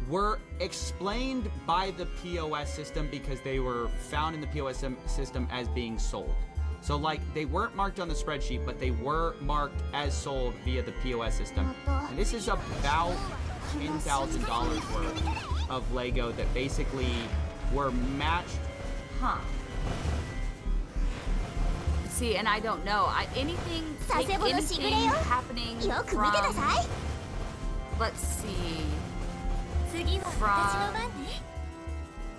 were explained by the POS system because they were found in the POS system as being sold. So like they weren't marked on the spreadsheet, but they were marked as sold via the POS system. And this is about $10,000 worth of Lego that basically were matched. See, and I don't know. Anything happening from, let's see.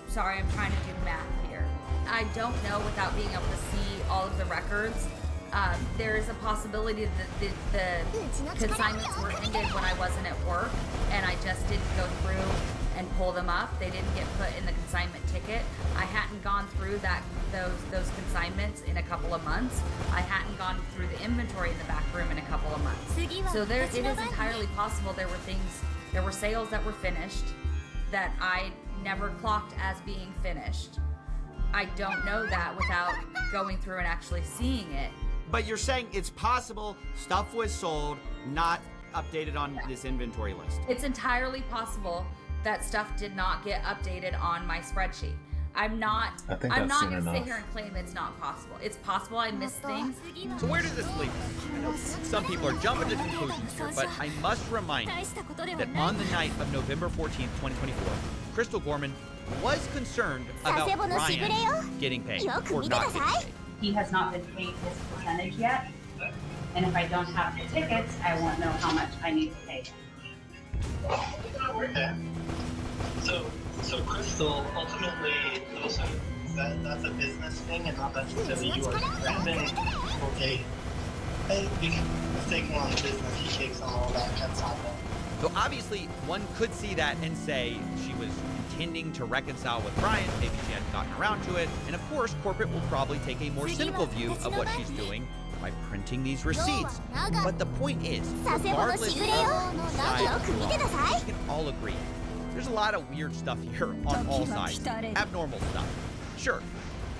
Sorry, I'm trying to do math here. I don't know without being able to see all of the records. There is a possibility that the consignments were ended when I wasn't at work, and I just didn't go through and pull them up. They didn't get put in the consignment ticket. I hadn't gone through those consignments in a couple of months. I hadn't gone through the inventory in the back room in a couple of months. So it is entirely possible there were sales that were finished that I never clocked as being finished. I don't know that without going through and actually seeing it. But you're saying it's possible stuff was sold, not updated on this inventory list. It's entirely possible that stuff did not get updated on my spreadsheet. I'm not gonna sit here and claim it's not possible. It's possible I missed things. So where does this leave us? I know some people are jumping to conclusions here, but I must remind you that on the night of November 14th, 2024, Crystal Gorman was concerned about Brian getting paid or not getting paid. He has not been paid his percentage yet, and if I don't have the tickets, I won't know how much I need to pay. Okay. So Crystal ultimately, that's a business thing and not necessarily you are grabbing. Okay, because taking on the business, he takes on all that consignment. So obviously, one could see that and say she was intending to reconcile with Brian. Maybe she hadn't gotten around to it. And of course, corporate will probably take a more cynical view of what she's doing by printing these receipts. But the point is, regardless of whose side you're on, we can all agree, there's a lot of weird stuff here on all sides. Abnormal stuff. Sure,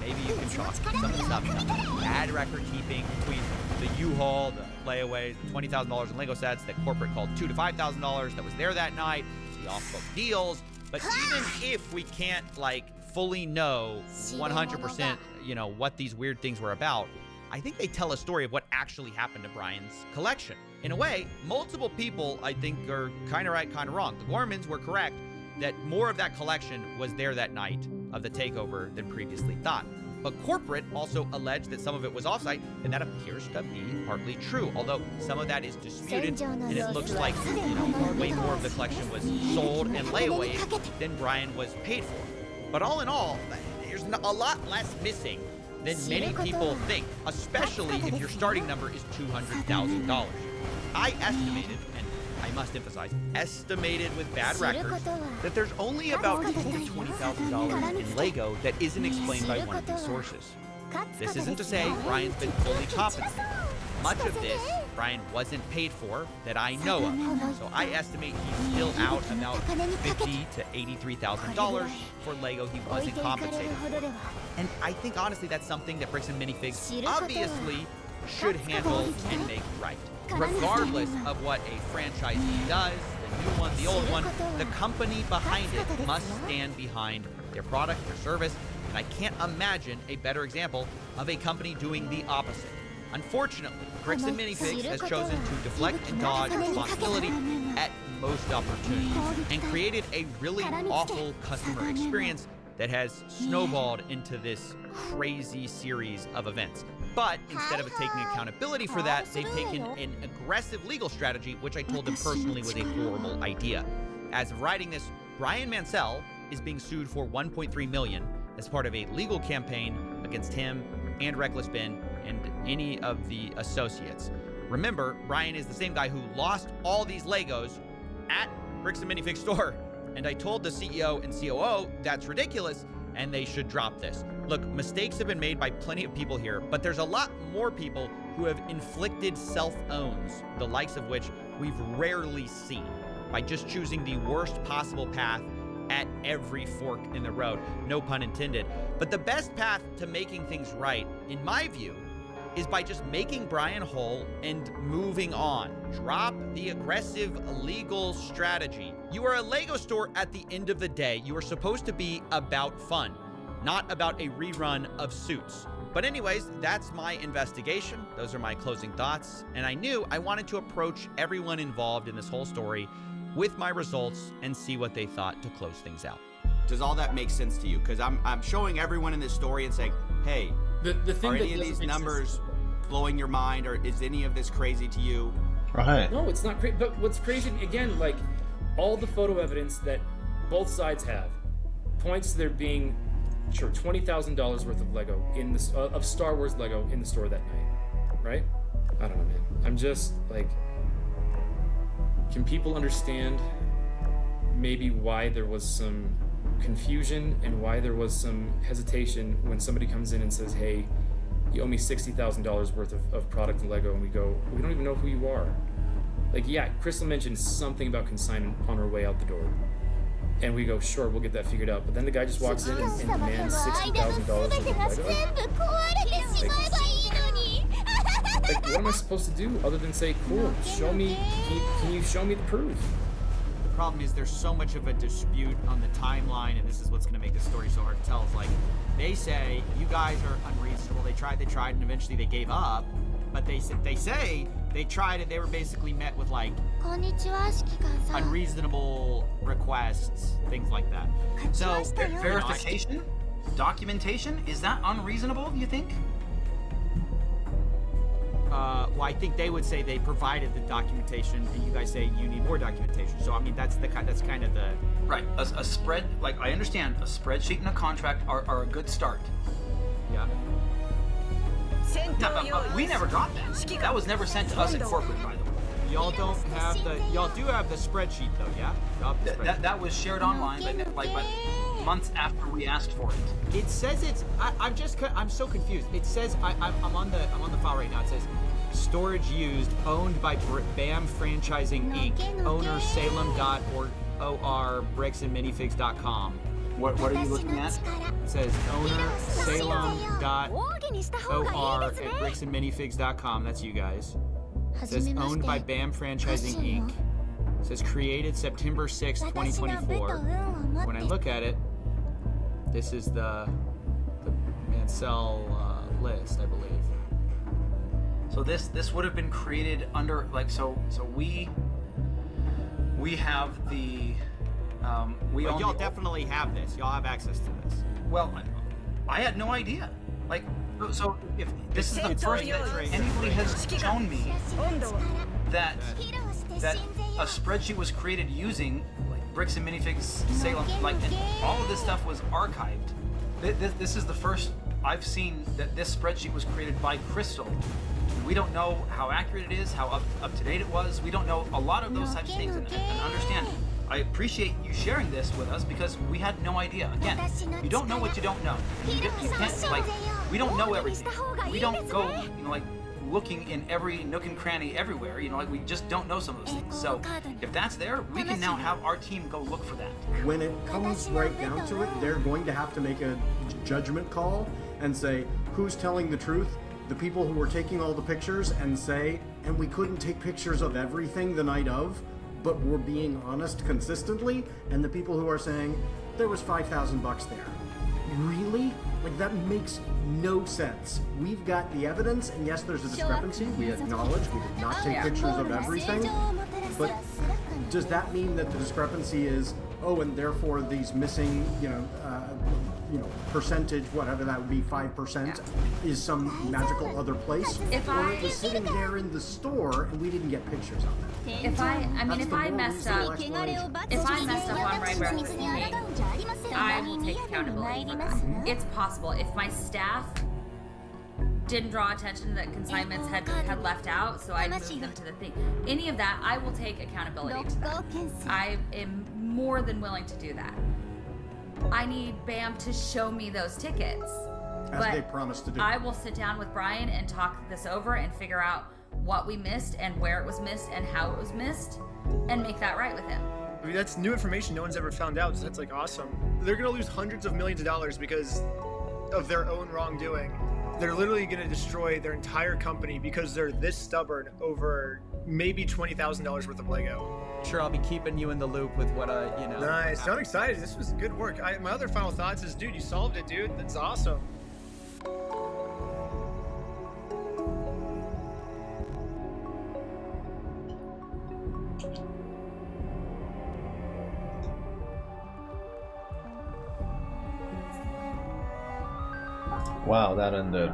maybe you can chalk some of the stuff up. Bad record keeping between the U-Haul, the layaways, the $20,000 in Lego sets that corporate called $2,000 to $5,000 that was there that night, the off-book deals. But even if we can't like fully know 100%, you know, what these weird things were about, I think they tell a story of what actually happened to Brian's collection. In a way, multiple people, I think, are kind of right, kind of wrong. The Gormans were correct that more of that collection was there that night of the takeover than previously thought. But corporate also alleged that some of it was offsite, and that appears to be partly true, although some of that is disputed, and it looks like, you know, way more of the collection was sold and layaway than Brian was paid for. But all in all, there's a lot less missing than many people think, especially if your starting number is $200,000. I estimated, and I must emphasize, estimated with bad records, that there's only about $10,000 to $20,000 in Lego that isn't explained by one of these sources. This isn't to say Brian's been fully compensated. Much of this, Brian wasn't paid for that I know of. So I estimate he's still out about $50,000 to $83,000 for Lego he wasn't compensated for. And I think honestly that's something that Bricks and Minifigs obviously should handle and make right. Regardless of what a franchisee does, the new one, the old one, the company behind it must stand behind their product, their service, and I can't imagine a better example of a company doing the opposite. Unfortunately, Bricks and Minifigs has chosen to deflect and dodge responsibility at most opportunities and created a really awful customer experience that has snowballed into this crazy series of events. But instead of taking accountability for that, they've taken an aggressive legal strategy, which I told them personally was a horrible idea. As of writing this, Brian Mansell is being sued for $1.3 million as part of a legal campaign against him and Reckless Ben and any of the associates. Remember, Brian is the same guy who lost all these Legos at Bricks and Minifigs store. And I told the CEO and COO that's ridiculous and they should drop this. Look, mistakes have been made by plenty of people here, but there's a lot more people who have inflicted self-owns, the likes of which we've rarely seen, by just choosing the worst possible path at every fork in the road. No pun intended. But the best path to making things right, in my view, is by just making Brian whole and moving on. Drop the aggressive legal strategy. You are a Lego store at the end of the day. You are supposed to be about fun, not about a rerun of Suits. But anyways, that's my investigation. Those are my closing thoughts. And I knew I wanted to approach everyone involved in this whole story with my results and see what they thought to close things out. Does all that make sense to you? Because I'm showing everyone in this story and saying, hey, the thing are that any of these doesn't make numbers blowing your mind, or is any of this crazy to you? Right. No, it's not crazy. But what's crazy, again, like all the photo evidence that both sides have points to there being, sure, $20,000 worth of Lego in this of Star Wars Lego in the store that night, right? I don't know, man. I'm just like, can people understand maybe why there was some confusion and why there was some hesitation when somebody comes in and says, hey, you owe me $60,000 worth of product in Lego, and we go, we don't even know who you are. Like, yeah, Crystal mentioned something about consignment on her way out the door. And we go, sure, we'll get that figured out. But then the guy just walks in and demands $60,000 worth of Lego. Like, what am I supposed to do other than say, cool, show me, can you show me the proof? The problem is there's so much of a dispute on the timeline, and this is what's going to make this story so hard to tell. It's like, they say, you guys are unreasonable. They tried, and eventually they gave up. But they say they tried and they were basically met with, like, unreasonable requests, things like that. So, verification? Documentation? Is that unreasonable, do you think? well, I think they would say they provided the documentation, and you guys say you need more documentation. So I mean, that's kind of the right. A spread, like I understand, a spreadsheet and a contract are a good start. Yeah. We never got that. That was never sent to us at corporate, by the way. Y'all don't have y'all do have the spreadsheet though, yeah? That was shared online, but months after we asked for it. It says it's. I'm so confused. It says I'm on the file right now. It says storage used, owned by BAM Franchising Inc. Owner Salem.or bricksandminifigs.com. What are you looking at? It says owner Salem.or at bricksandminifigs.com. That's you guys. It says owned by BAM Franchising Inc. It says created September 6, 2024. When I look at it, this is the Mansell list, I believe. So this would have been created under so we have the y'all definitely have this. Y'all have access to this. Well, I had no idea. Like, so if this is the first that anybody has shown me that a spreadsheet was created using like Bricks and Minifigs Salem, like, and all of this stuff was archived. This is the first I've seen that this spreadsheet was created by Crystal. We don't know how accurate it is, how up to date it was. We don't know a lot of those types of things, and understand. I appreciate you sharing this with us because we had no idea. Again, you don't know what you don't know. You can't, like, we don't know everything. We don't go, like, looking in every nook and cranny everywhere. Like, we just don't know some of those things. So if that's there, we can now have our team go look for that. When it comes right down to it, they're going to have to make a judgment call and say, who's telling the truth? The people who were taking all the pictures and say, and we couldn't take pictures of everything the night of, but we're being honest consistently, and the people who are saying there was $5,000 there. Really? Like, that makes no sense. We've got the evidence, and yes, there's a discrepancy. We acknowledge we did not take pictures of everything, but does that mean that the discrepancy is, oh, and therefore these missing, percentage, whatever that would be, 5%, is some magical other place? Or it was sitting there in the store and we didn't get pictures of it. If I messed up on my breakfast meeting, I will take accountability for that. It's possible if my staff didn't draw attention that consignments had left out, so I moved them to the thing. Any of that, I will take accountability to that. I am more than willing to do that. I need BAM to show me those tickets. As they promised to do. I will sit down with Brian and talk this over and figure out what we missed and where it was missed and how it was missed and make that right with him. I mean, that's new information no one's ever found out, so that's like awesome. They're gonna lose hundreds of millions of dollars because of their own wrongdoing. They're literally gonna destroy their entire company because they're this stubborn over maybe $20,000 worth of Lego. Sure, I'll be keeping you in the loop with what Nice. I'm excited. This was good work. My other final thoughts is, dude, you solved it, dude. That's awesome. Wow, that ended.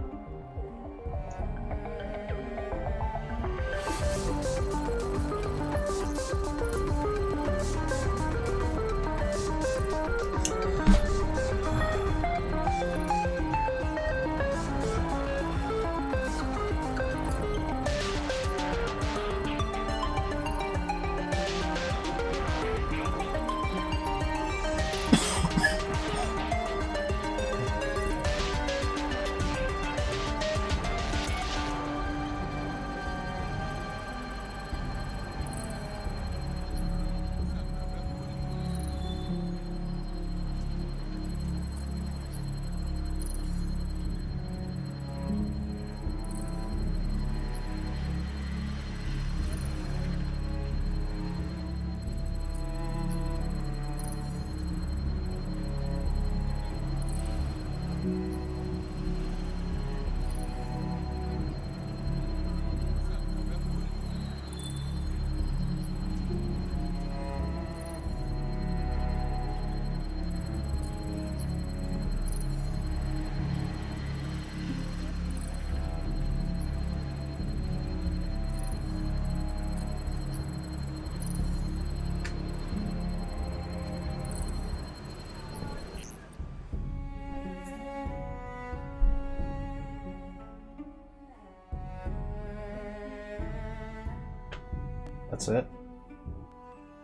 That's it.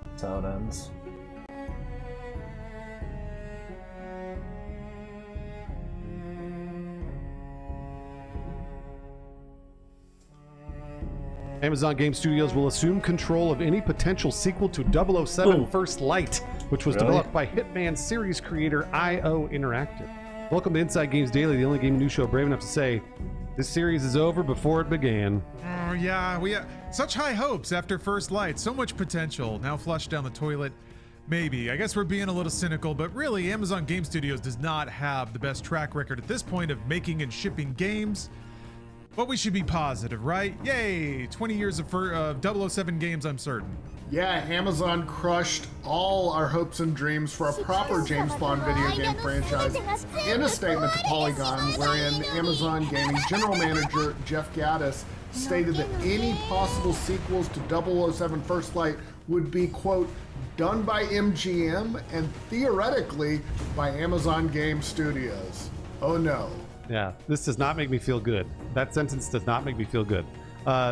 That's how it ends. Amazon Game Studios will assume control of any potential sequel to 007 First Light, which was developed by Hitman series creator IO Interactive. Welcome to Inside Games Daily, the only gaming news show brave enough to say this series is over before it began. Oh, yeah, we have such high hopes after First Light. So much potential. Now flushed down the toilet. Maybe. I guess we're being a little cynical, but really, Amazon Game Studios does not have the best track record at this point of making and shipping games. But we should be positive, right? Yay! 20 years of 007 games, I'm certain. Yeah, Amazon crushed all our hopes and dreams for a proper James Bond video game franchise in a statement to Polygon, wherein Amazon Gaming General Manager Jeff Gaddis stated that any possible sequels to 007 First Light would be, quote, done by MGM and theoretically by Amazon Game Studios. Oh no. Yeah, this does not make me feel good. That sentence does not make me feel good.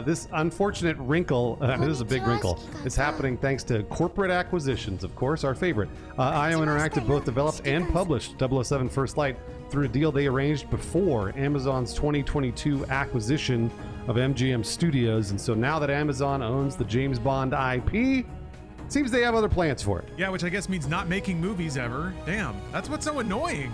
This unfortunate wrinkle, this is a big wrinkle, is happening thanks to corporate acquisitions, of course, our favorite. IO Interactive both developed and published 007 First Light through a deal they arranged before Amazon's 2022 acquisition of MGM Studios. And so now that Amazon owns the James Bond IP, seems they have other plans for it. Yeah, which I guess means not making movies ever. Damn, that's what's so annoying.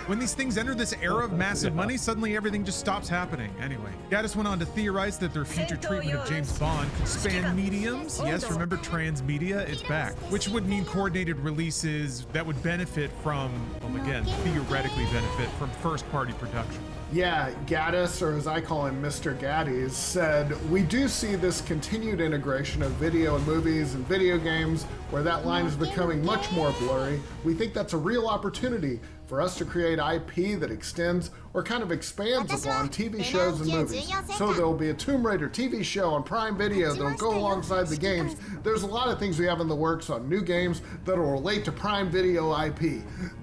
When these things enter this era of massive money, suddenly everything just stops happening. Anyway, Gaddis went on to theorize that their future treatment of James Bond could span mediums. Yes, remember transmedia, it's back. Which would mean coordinated releases that would benefit from, well, again, theoretically benefit from first-party production. Yeah, Gaddis, or as I call him, Mr. Gaddies, said, we do see this continued integration of video and movies and video games where that line is becoming much more blurry. We think that's a real opportunity for us to create IP that extends or kind of expands upon TV shows and movies. So there'll be a Tomb Raider TV show on Prime Video that'll go alongside the games. There's a lot of things we have in the works on new games that'll relate to Prime Video IP.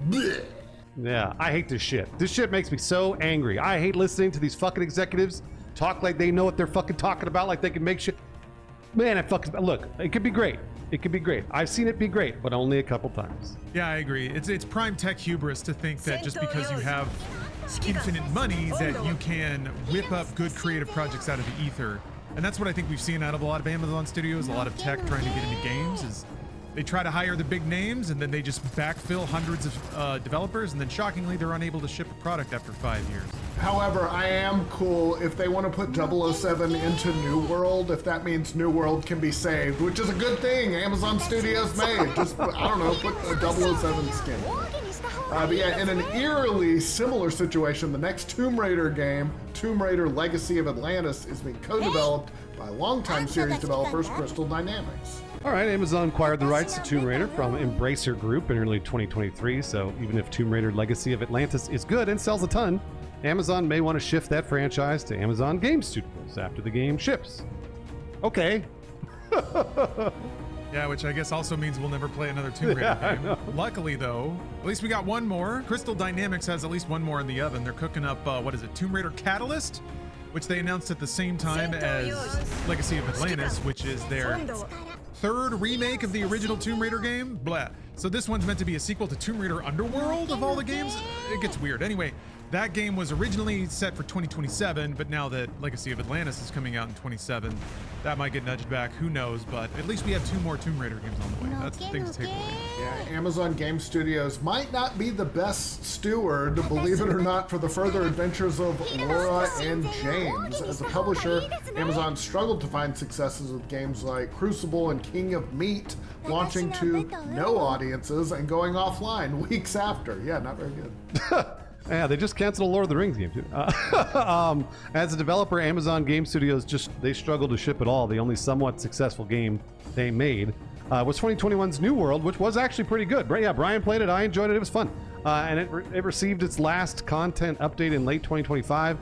Blech. Yeah, I hate this shit. This shit makes me so angry. I hate listening to these fucking executives talk like they know what they're fucking talking about, like they can make shit. Man, it fucking, look, it could be great. It could be great. I've seen it be great, but only a couple times. Yeah, I agree. It's prime tech hubris to think that just because you have infinite money that you can whip up good creative projects out of the ether. And that's what I think we've seen out of a lot of Amazon studios, a lot of tech trying to get into games is they try to hire the big names and then they just backfill hundreds of developers, and then shockingly they're unable to ship a product after 5 years. However, I am cool if they want to put 007 into New World, if that means New World can be saved, which is a good thing Amazon Studios made. Just, I don't know, put a 007 skin. But yeah, in an eerily similar situation, the next Tomb Raider game, Tomb Raider Legacy of Atlantis, is being co-developed by longtime series developers Crystal Dynamics. All right, Amazon acquired the rights to Tomb Raider from Embracer Group in early 2023, so even if Tomb Raider Legacy of Atlantis is good and sells a ton, Amazon may want to shift that franchise to Amazon Game Studios after the game ships. Okay. Yeah, which I guess also means we'll never play another Tomb Raider game. Luckily, though, at least we got one more. Crystal Dynamics has at least one more in the oven. They're cooking up, what is it, Tomb Raider Catalyst? Which they announced at the same time as Legacy of Atlantis, which is their third remake of the original Tomb Raider game. Blah. So this one's meant to be a sequel to Tomb Raider Underworld of all the games. It gets weird. Anyway, that game was originally set for 2027, but now that Legacy of Atlantis is coming out in 27, that might get nudged back. Who knows? But at least we have 2 more Tomb Raider games on the way. That's the thing to take away. Yeah, Amazon Game Studios might not be the best steward, believe it or not, for the further adventures of Laura and James. As a publisher, Amazon struggled to find successes with games like Crucible and King of Meat, launching to no audiences and going offline weeks after. Yeah, not very good. Yeah, they just canceled a Lord of the Rings game too. As a developer, Amazon Game Studios they struggled to ship at all. The only somewhat successful game they made was 2021's New World, which was actually pretty good. Yeah, Brian played it. I enjoyed it. It was fun. And it received its last content update in late 2025.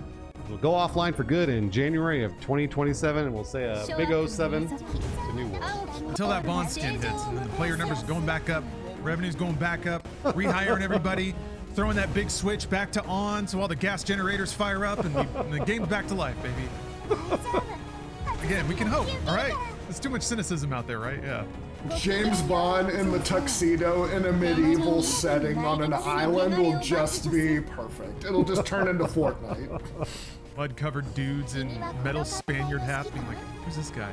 It'll go offline for good in January of 2027, and we'll say a big 07 to New World. Until that Bond skin hits, and then the player numbers going back up, revenue's going back up, rehiring everybody, throwing that big switch back to on so all the gas generators fire up and the game's back to life, baby. Again, we can hope, all right? There's too much cynicism out there, right? Yeah. James Bond in the tuxedo in a medieval setting on an island will just be perfect. It'll just turn into Fortnite. Mud-covered dudes in metal Spaniard hats being like, who's this guy?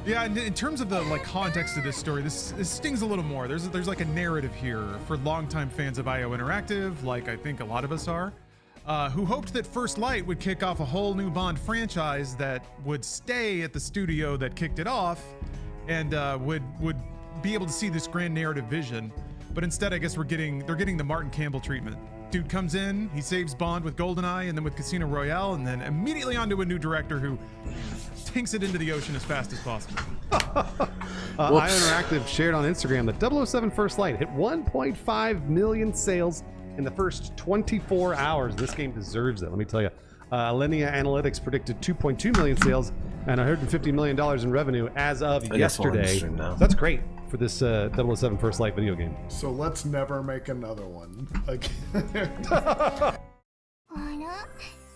Yeah, in terms of the like context of this story, this stings a little more. There's like a narrative here for longtime fans of IO Interactive, like I think a lot of us are, who hoped that First Light would kick off a whole new Bond franchise that would stay at the studio that kicked it off, and would be able to see this grand narrative vision. But instead, I guess they're getting the Martin Campbell treatment. Dude comes in, he saves Bond with GoldenEye and then with Casino Royale, and then immediately onto a new director who tanks it into the ocean as fast as possible. IO Interactive shared on Instagram that 007 First Light hit 1.5 million sales in the first 24 hours. This game deserves it, let me tell you. Alenia Analytics predicted 2.2 million sales and $150 million in revenue as of yesterday. That's great for this 007 First Light video game. So let's never make another one again. あら、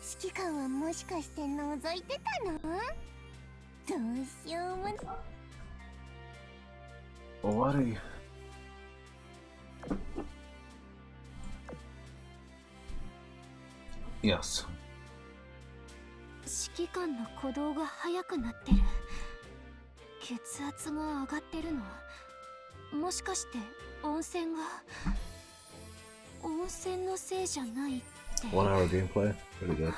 指揮官はもしかして覗いてたの？どうしようも。終わり。Yes. 指揮官の鼓動が速くなってる。血圧が上がってるの。もしかして温泉のせいじゃないって。 1 hour gameplay, pretty good.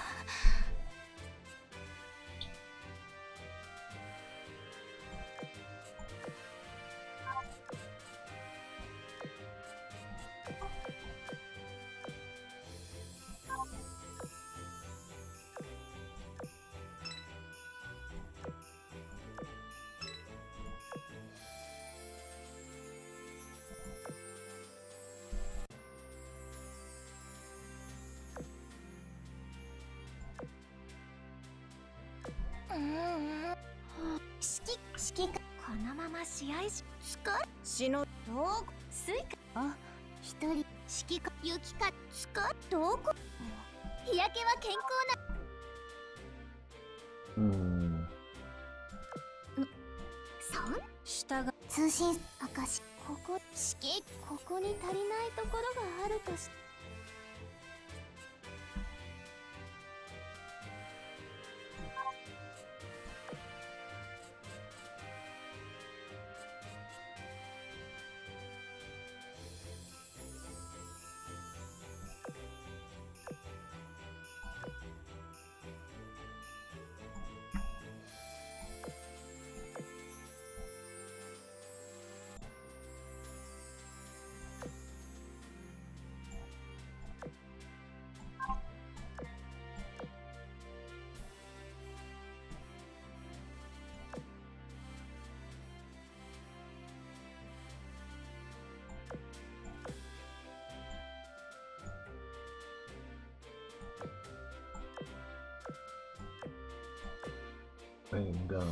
Bang done.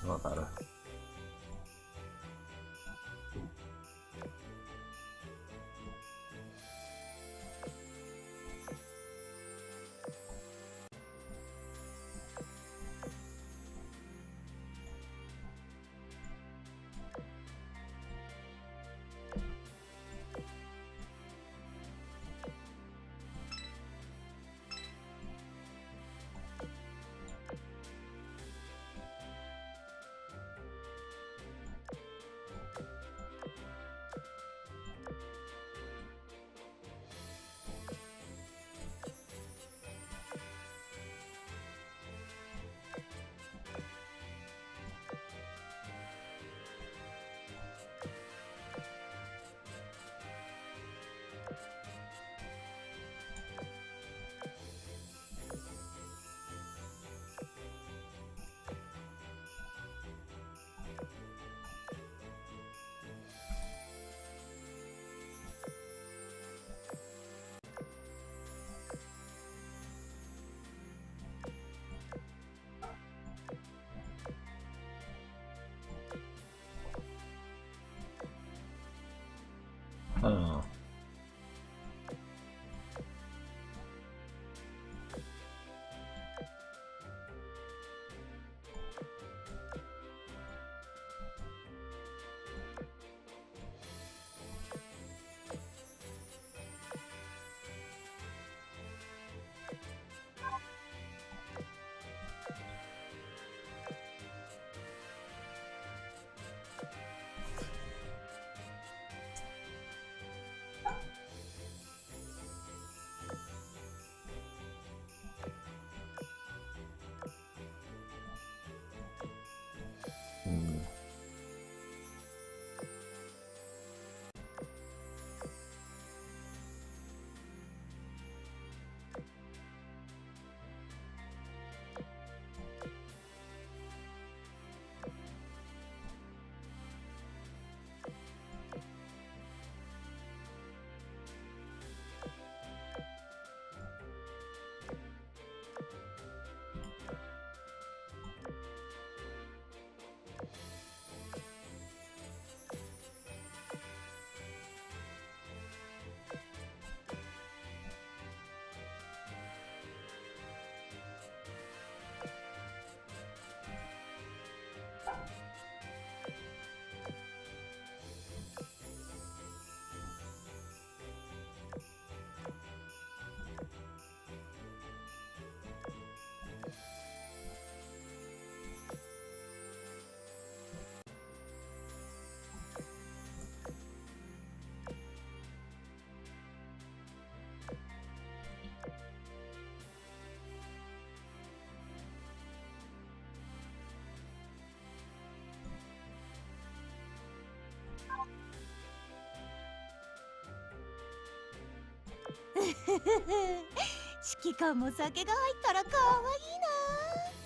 Not better. Oh.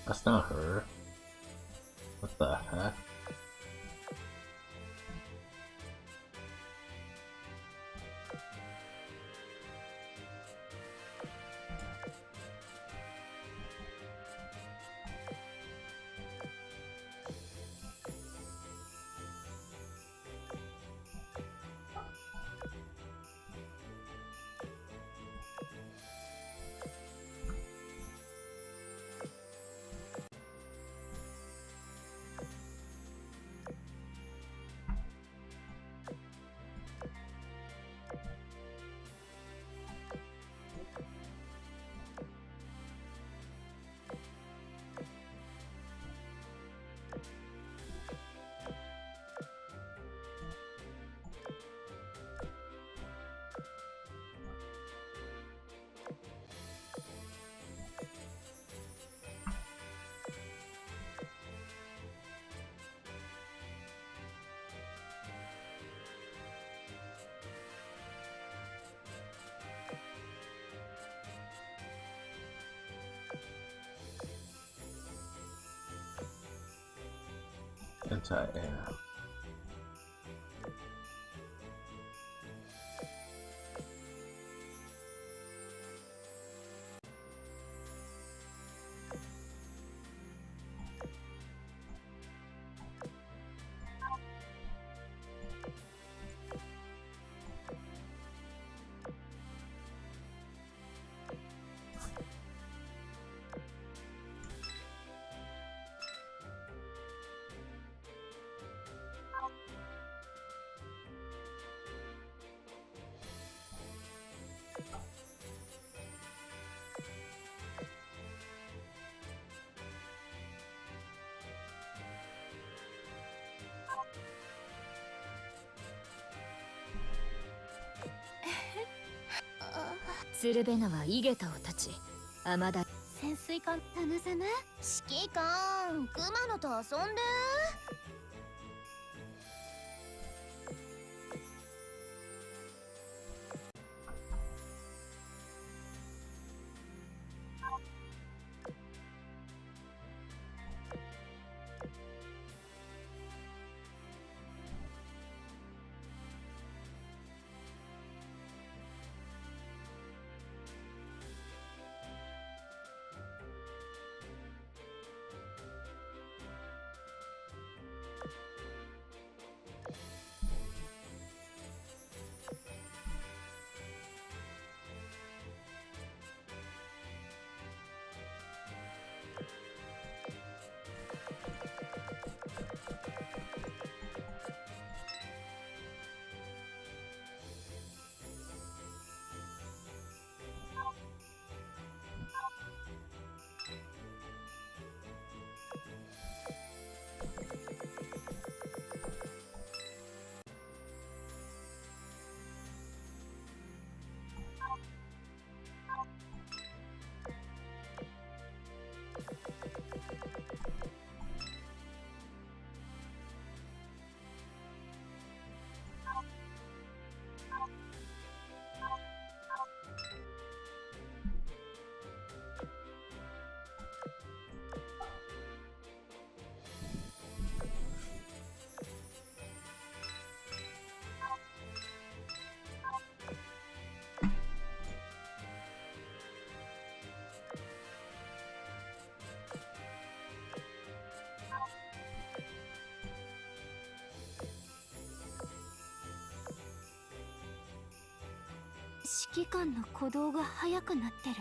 That's not her. What the heck? Anti-air.鶴瓶川井桁を立ち天田潜水艦タヌザム指揮官熊野と遊んで指揮官の鼓動が速くなってる。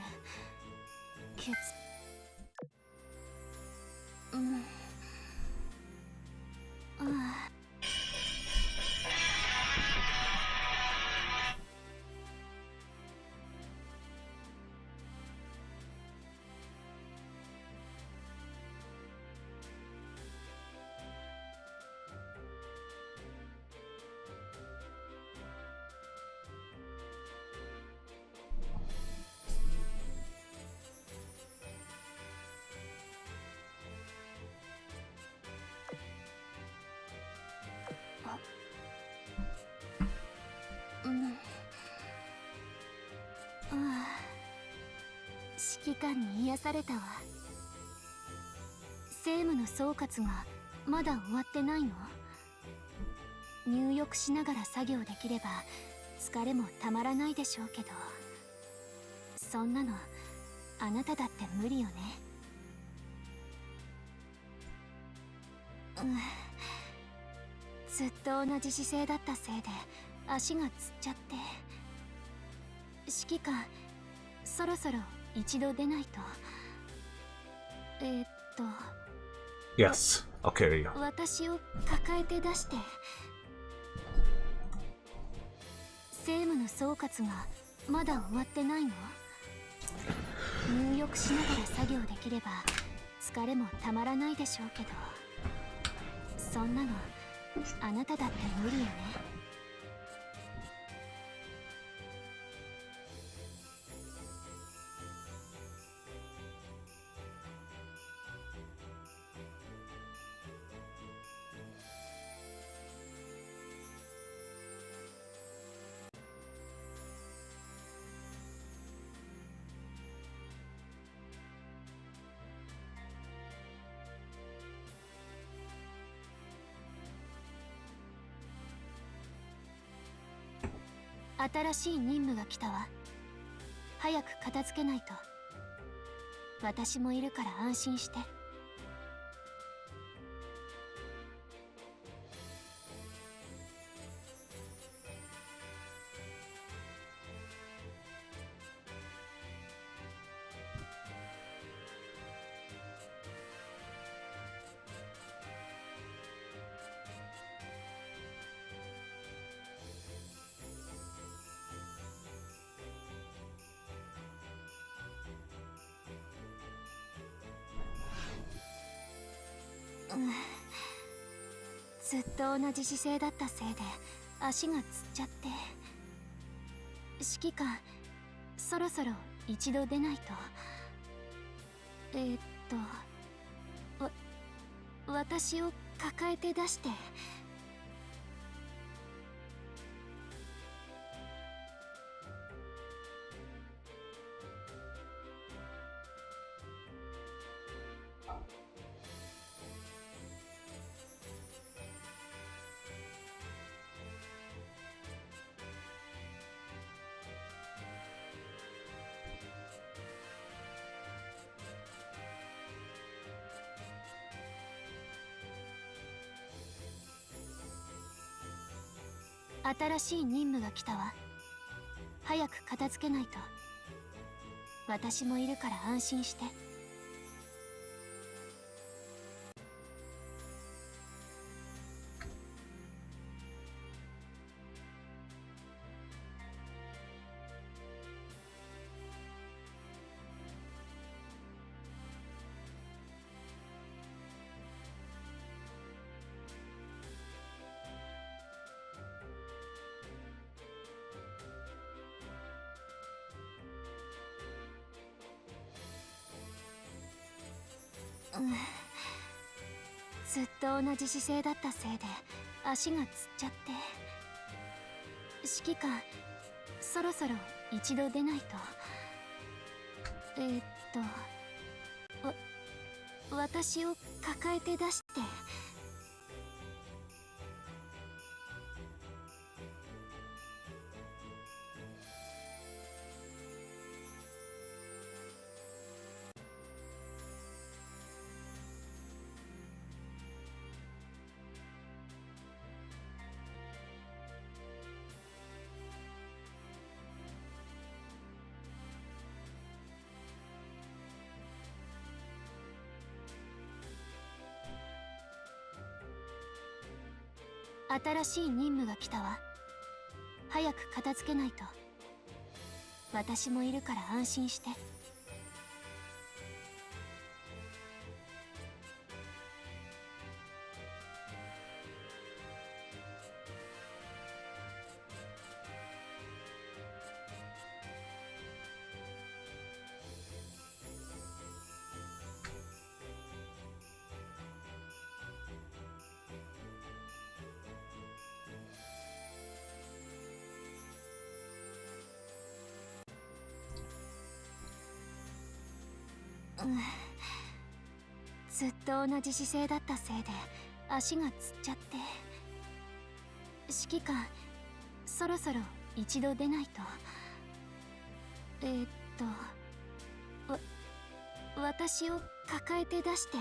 指揮官に癒されたわ。政務の総括がまだ終わってないの？入浴しながら作業できれば疲れもたまらないでしょうけど、そんなのあなただって無理よね。ずっと同じ姿勢だったせいで足がつっちゃって。指揮官、そろそろ一度出ないと。Yes, I'll carry you. 私を抱えて出して。政務の総括がまだ終わってないの？入浴しながら作業できれば疲れもたまらないでしょうけど、そんなのあなただって無理よね。新しい任務が来たわ。早く片付けないと。私もいるから安心して。ずっと同じ姿勢だったせいで足がつっちゃって。指揮官、そろそろ一度出ないと。私を抱えて出して。新しい任務が来たわ。早く片付けないと。私もいるから安心して。ずっと同じ姿勢だったせいで足がつっちゃって。指揮官、そろそろ一度出ないと。私を抱えて出して。新しい任務が来たわ。早く片付けないと。私もいるから安心して。ずっと同じ姿勢だったせいで足がつっちゃって。指揮官、そろそろ一度出ないと。私を抱えて出して。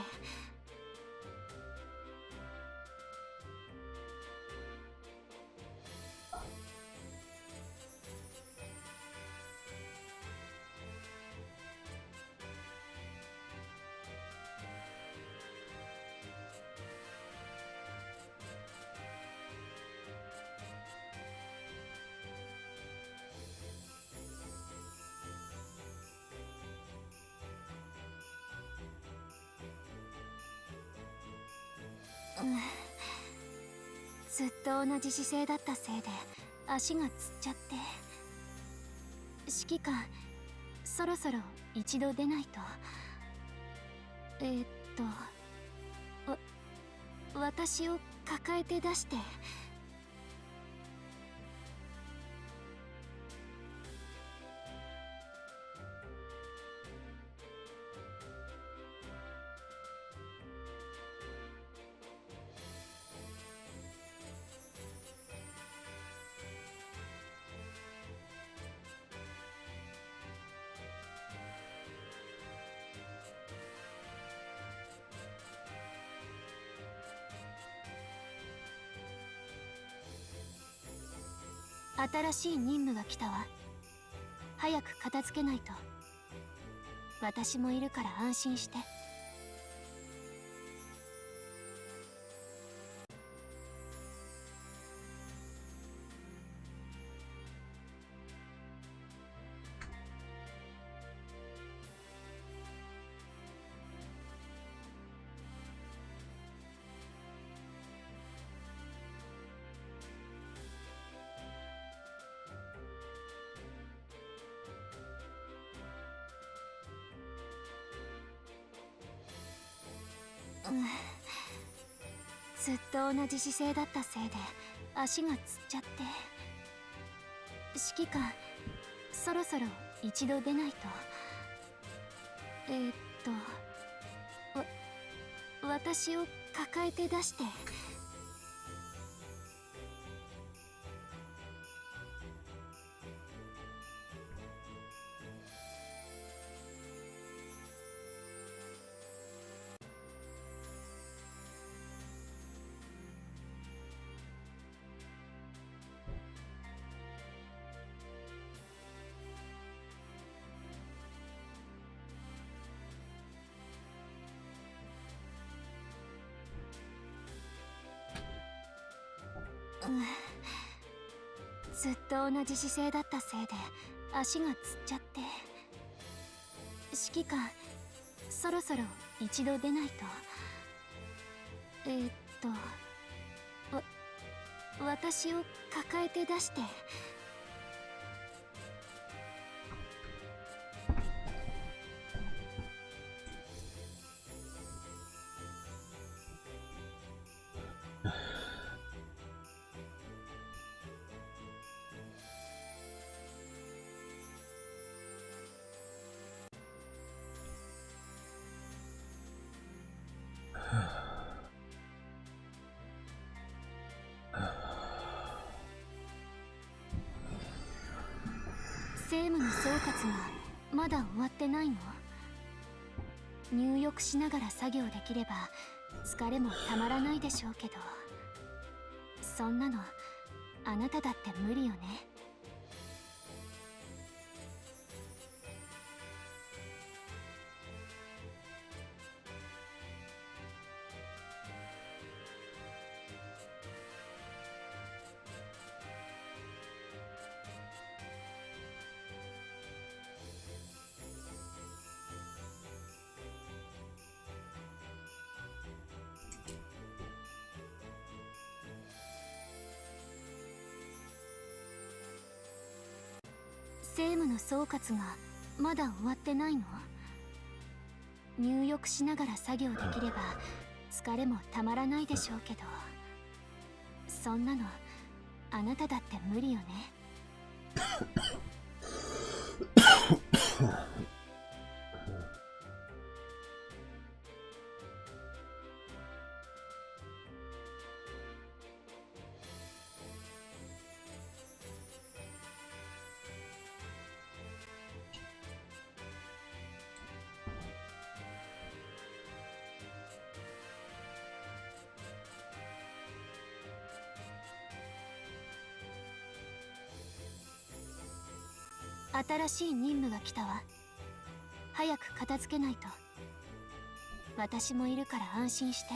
ずっと同じ姿勢だったせいで足がつっちゃって。指揮官、そろそろ一度出ないと。私を抱えて出して。新しい任務が来たわ。早く片付けないと。私もいるから安心して。ずっと同じ姿勢だったせいで足がつっちゃって。指揮官、そろそろ一度出ないと。私を抱えて出して。ずっと同じ姿勢だったせいで足がつっちゃって。指揮官、そろそろ一度出ないと。私を抱えて出して。政務の総括がまだ終わってないの？入浴しながら作業できれば疲れもたまらないでしょうけど、そんなのあなただって無理よね。政務の総括がまだ終わってないの？入浴しながら作業できれば疲れもたまらないでしょうけど、そんなのあなただって無理よね。新しい任務が来たわ。早く片付けないと。私もいるから安心して。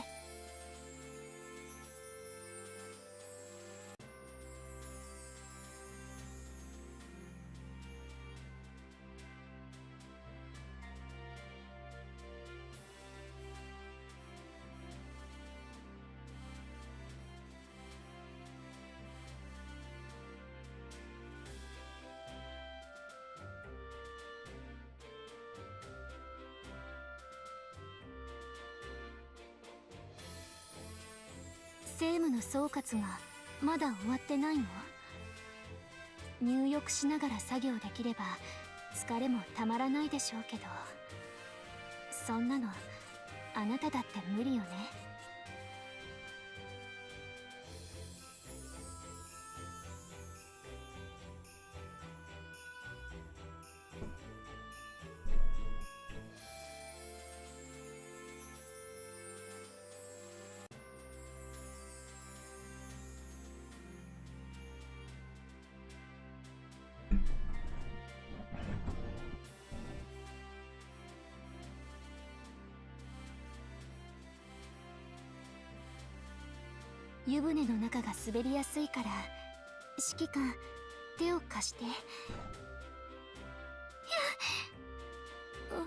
政務の総括がまだ終わってないの？入浴しながら作業できれば疲れもたまらないでしょうけど、そんなのあなただって無理よね。湯船の中が滑りやすいから、指揮官手を貸して。うわ。